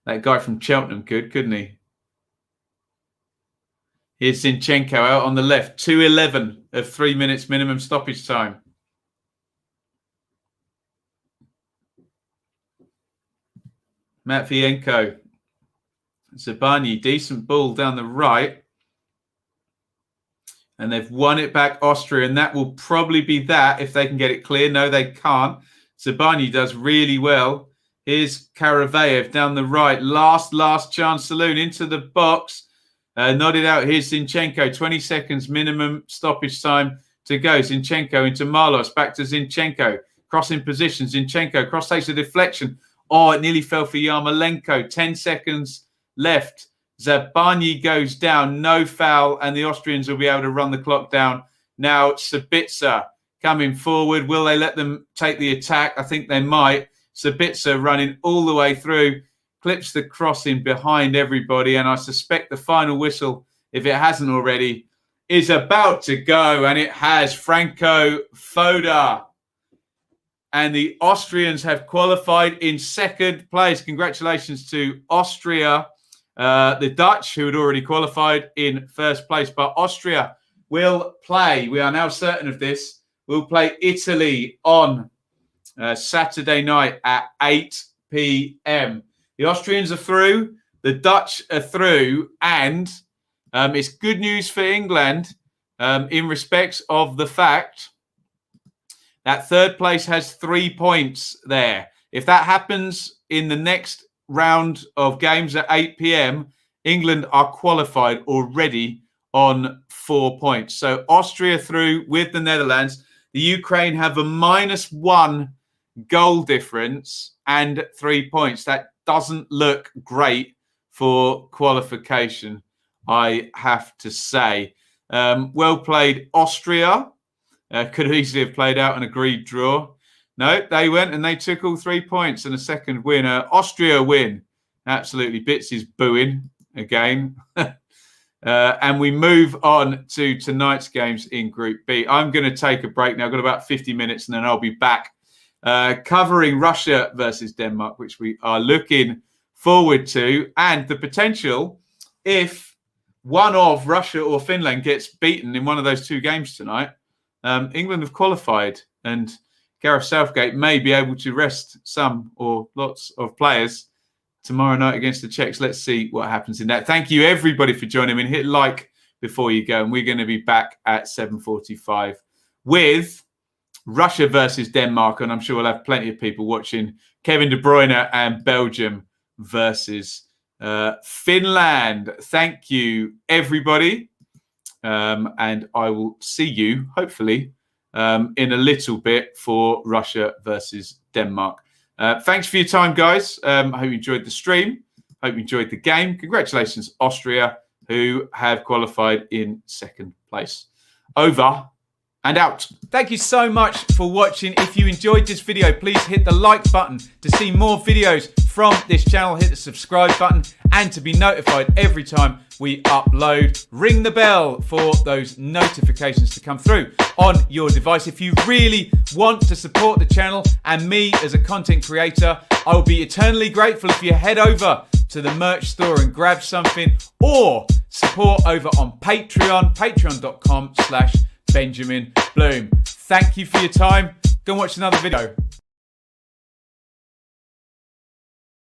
That guy from Cheltenham could, couldn't he? Here's Zinchenko out on the left. 2:11 of 3 minutes minimum stoppage time. Matvienko. Zabani, decent ball down the right. And they've won it back, Austria, and that will probably be that if they can get it clear. No, they can't. Zabani does really well. Here's Karavayev down the right. Last chance saloon into the box. Nodded out. Here's Zinchenko. 20 seconds minimum stoppage time to go. Zinchenko into Marlos. Back to Zinchenko. Crossing position. Zinchenko. Cross takes a deflection. Oh, it nearly fell for Yarmolenko. 10 seconds left. Zabani goes down. No foul. And the Austrians will be able to run the clock down. Now, Sabitzer coming forward. Will they let them take the attack? I think they might. Sabitzer running all the way through. Clips the crossing behind everybody. And I suspect the final whistle, if it hasn't already, is about to go. And it has. Franco Foda. And the Austrians have qualified in second place. Congratulations to Austria. The Dutch, who had already qualified, in first place. But Austria will play, we are now certain of this, will play Italy on Saturday night at 8 p.m. The Austrians are through. The Dutch are through. And it's good news for England in respects of the fact that third place has 3 points there. If that happens in the next round of games at 8 p.m., England are qualified already on 4 points. So Austria through with the Netherlands. The Ukraine have a -1 goal difference and 3 points. That doesn't look great for qualification, I have to say. Well played, Austria. Could easily have played out an agreed draw. No, they went and they took all 3 points and a second winner. Austria win. Absolutely. Bits is booing again. And we move on to tonight's games in Group B. I'm going to take a break now. I've got about 50 minutes and then I'll be back covering Russia versus Denmark, which we are looking forward to. And the potential, if one of Russia or Finland gets beaten in one of those two games tonight, England have qualified and Gareth Southgate may be able to rest some or lots of players tomorrow night against the Czechs. Let's see what happens in that. Thank you, everybody, for joining me. Hit like before you go. And we're going to be back at 7:45 with Russia versus Denmark. And I'm sure we'll have plenty of people watching Kevin De Bruyne and Belgium versus Finland. Thank you, everybody. And I will see you, hopefully, in a little bit for Russia versus Denmark. Thanks for your time, guys. I hope you enjoyed the stream. Hope you enjoyed the game. Congratulations, Austria, who have qualified in second place. Over and out. Thank you so much for watching. If you enjoyed this video, please hit the like button to see more videos from this channel. Hit the subscribe button and to be notified every time we upload. Ring the bell for those notifications to come through on your device. If you really want to support the channel and me as a content creator, I will be eternally grateful if you head over to the merch store and grab something, or support over on Patreon, patreon.com/Benjamin Bloom. Thank you for your time. Go and watch another video.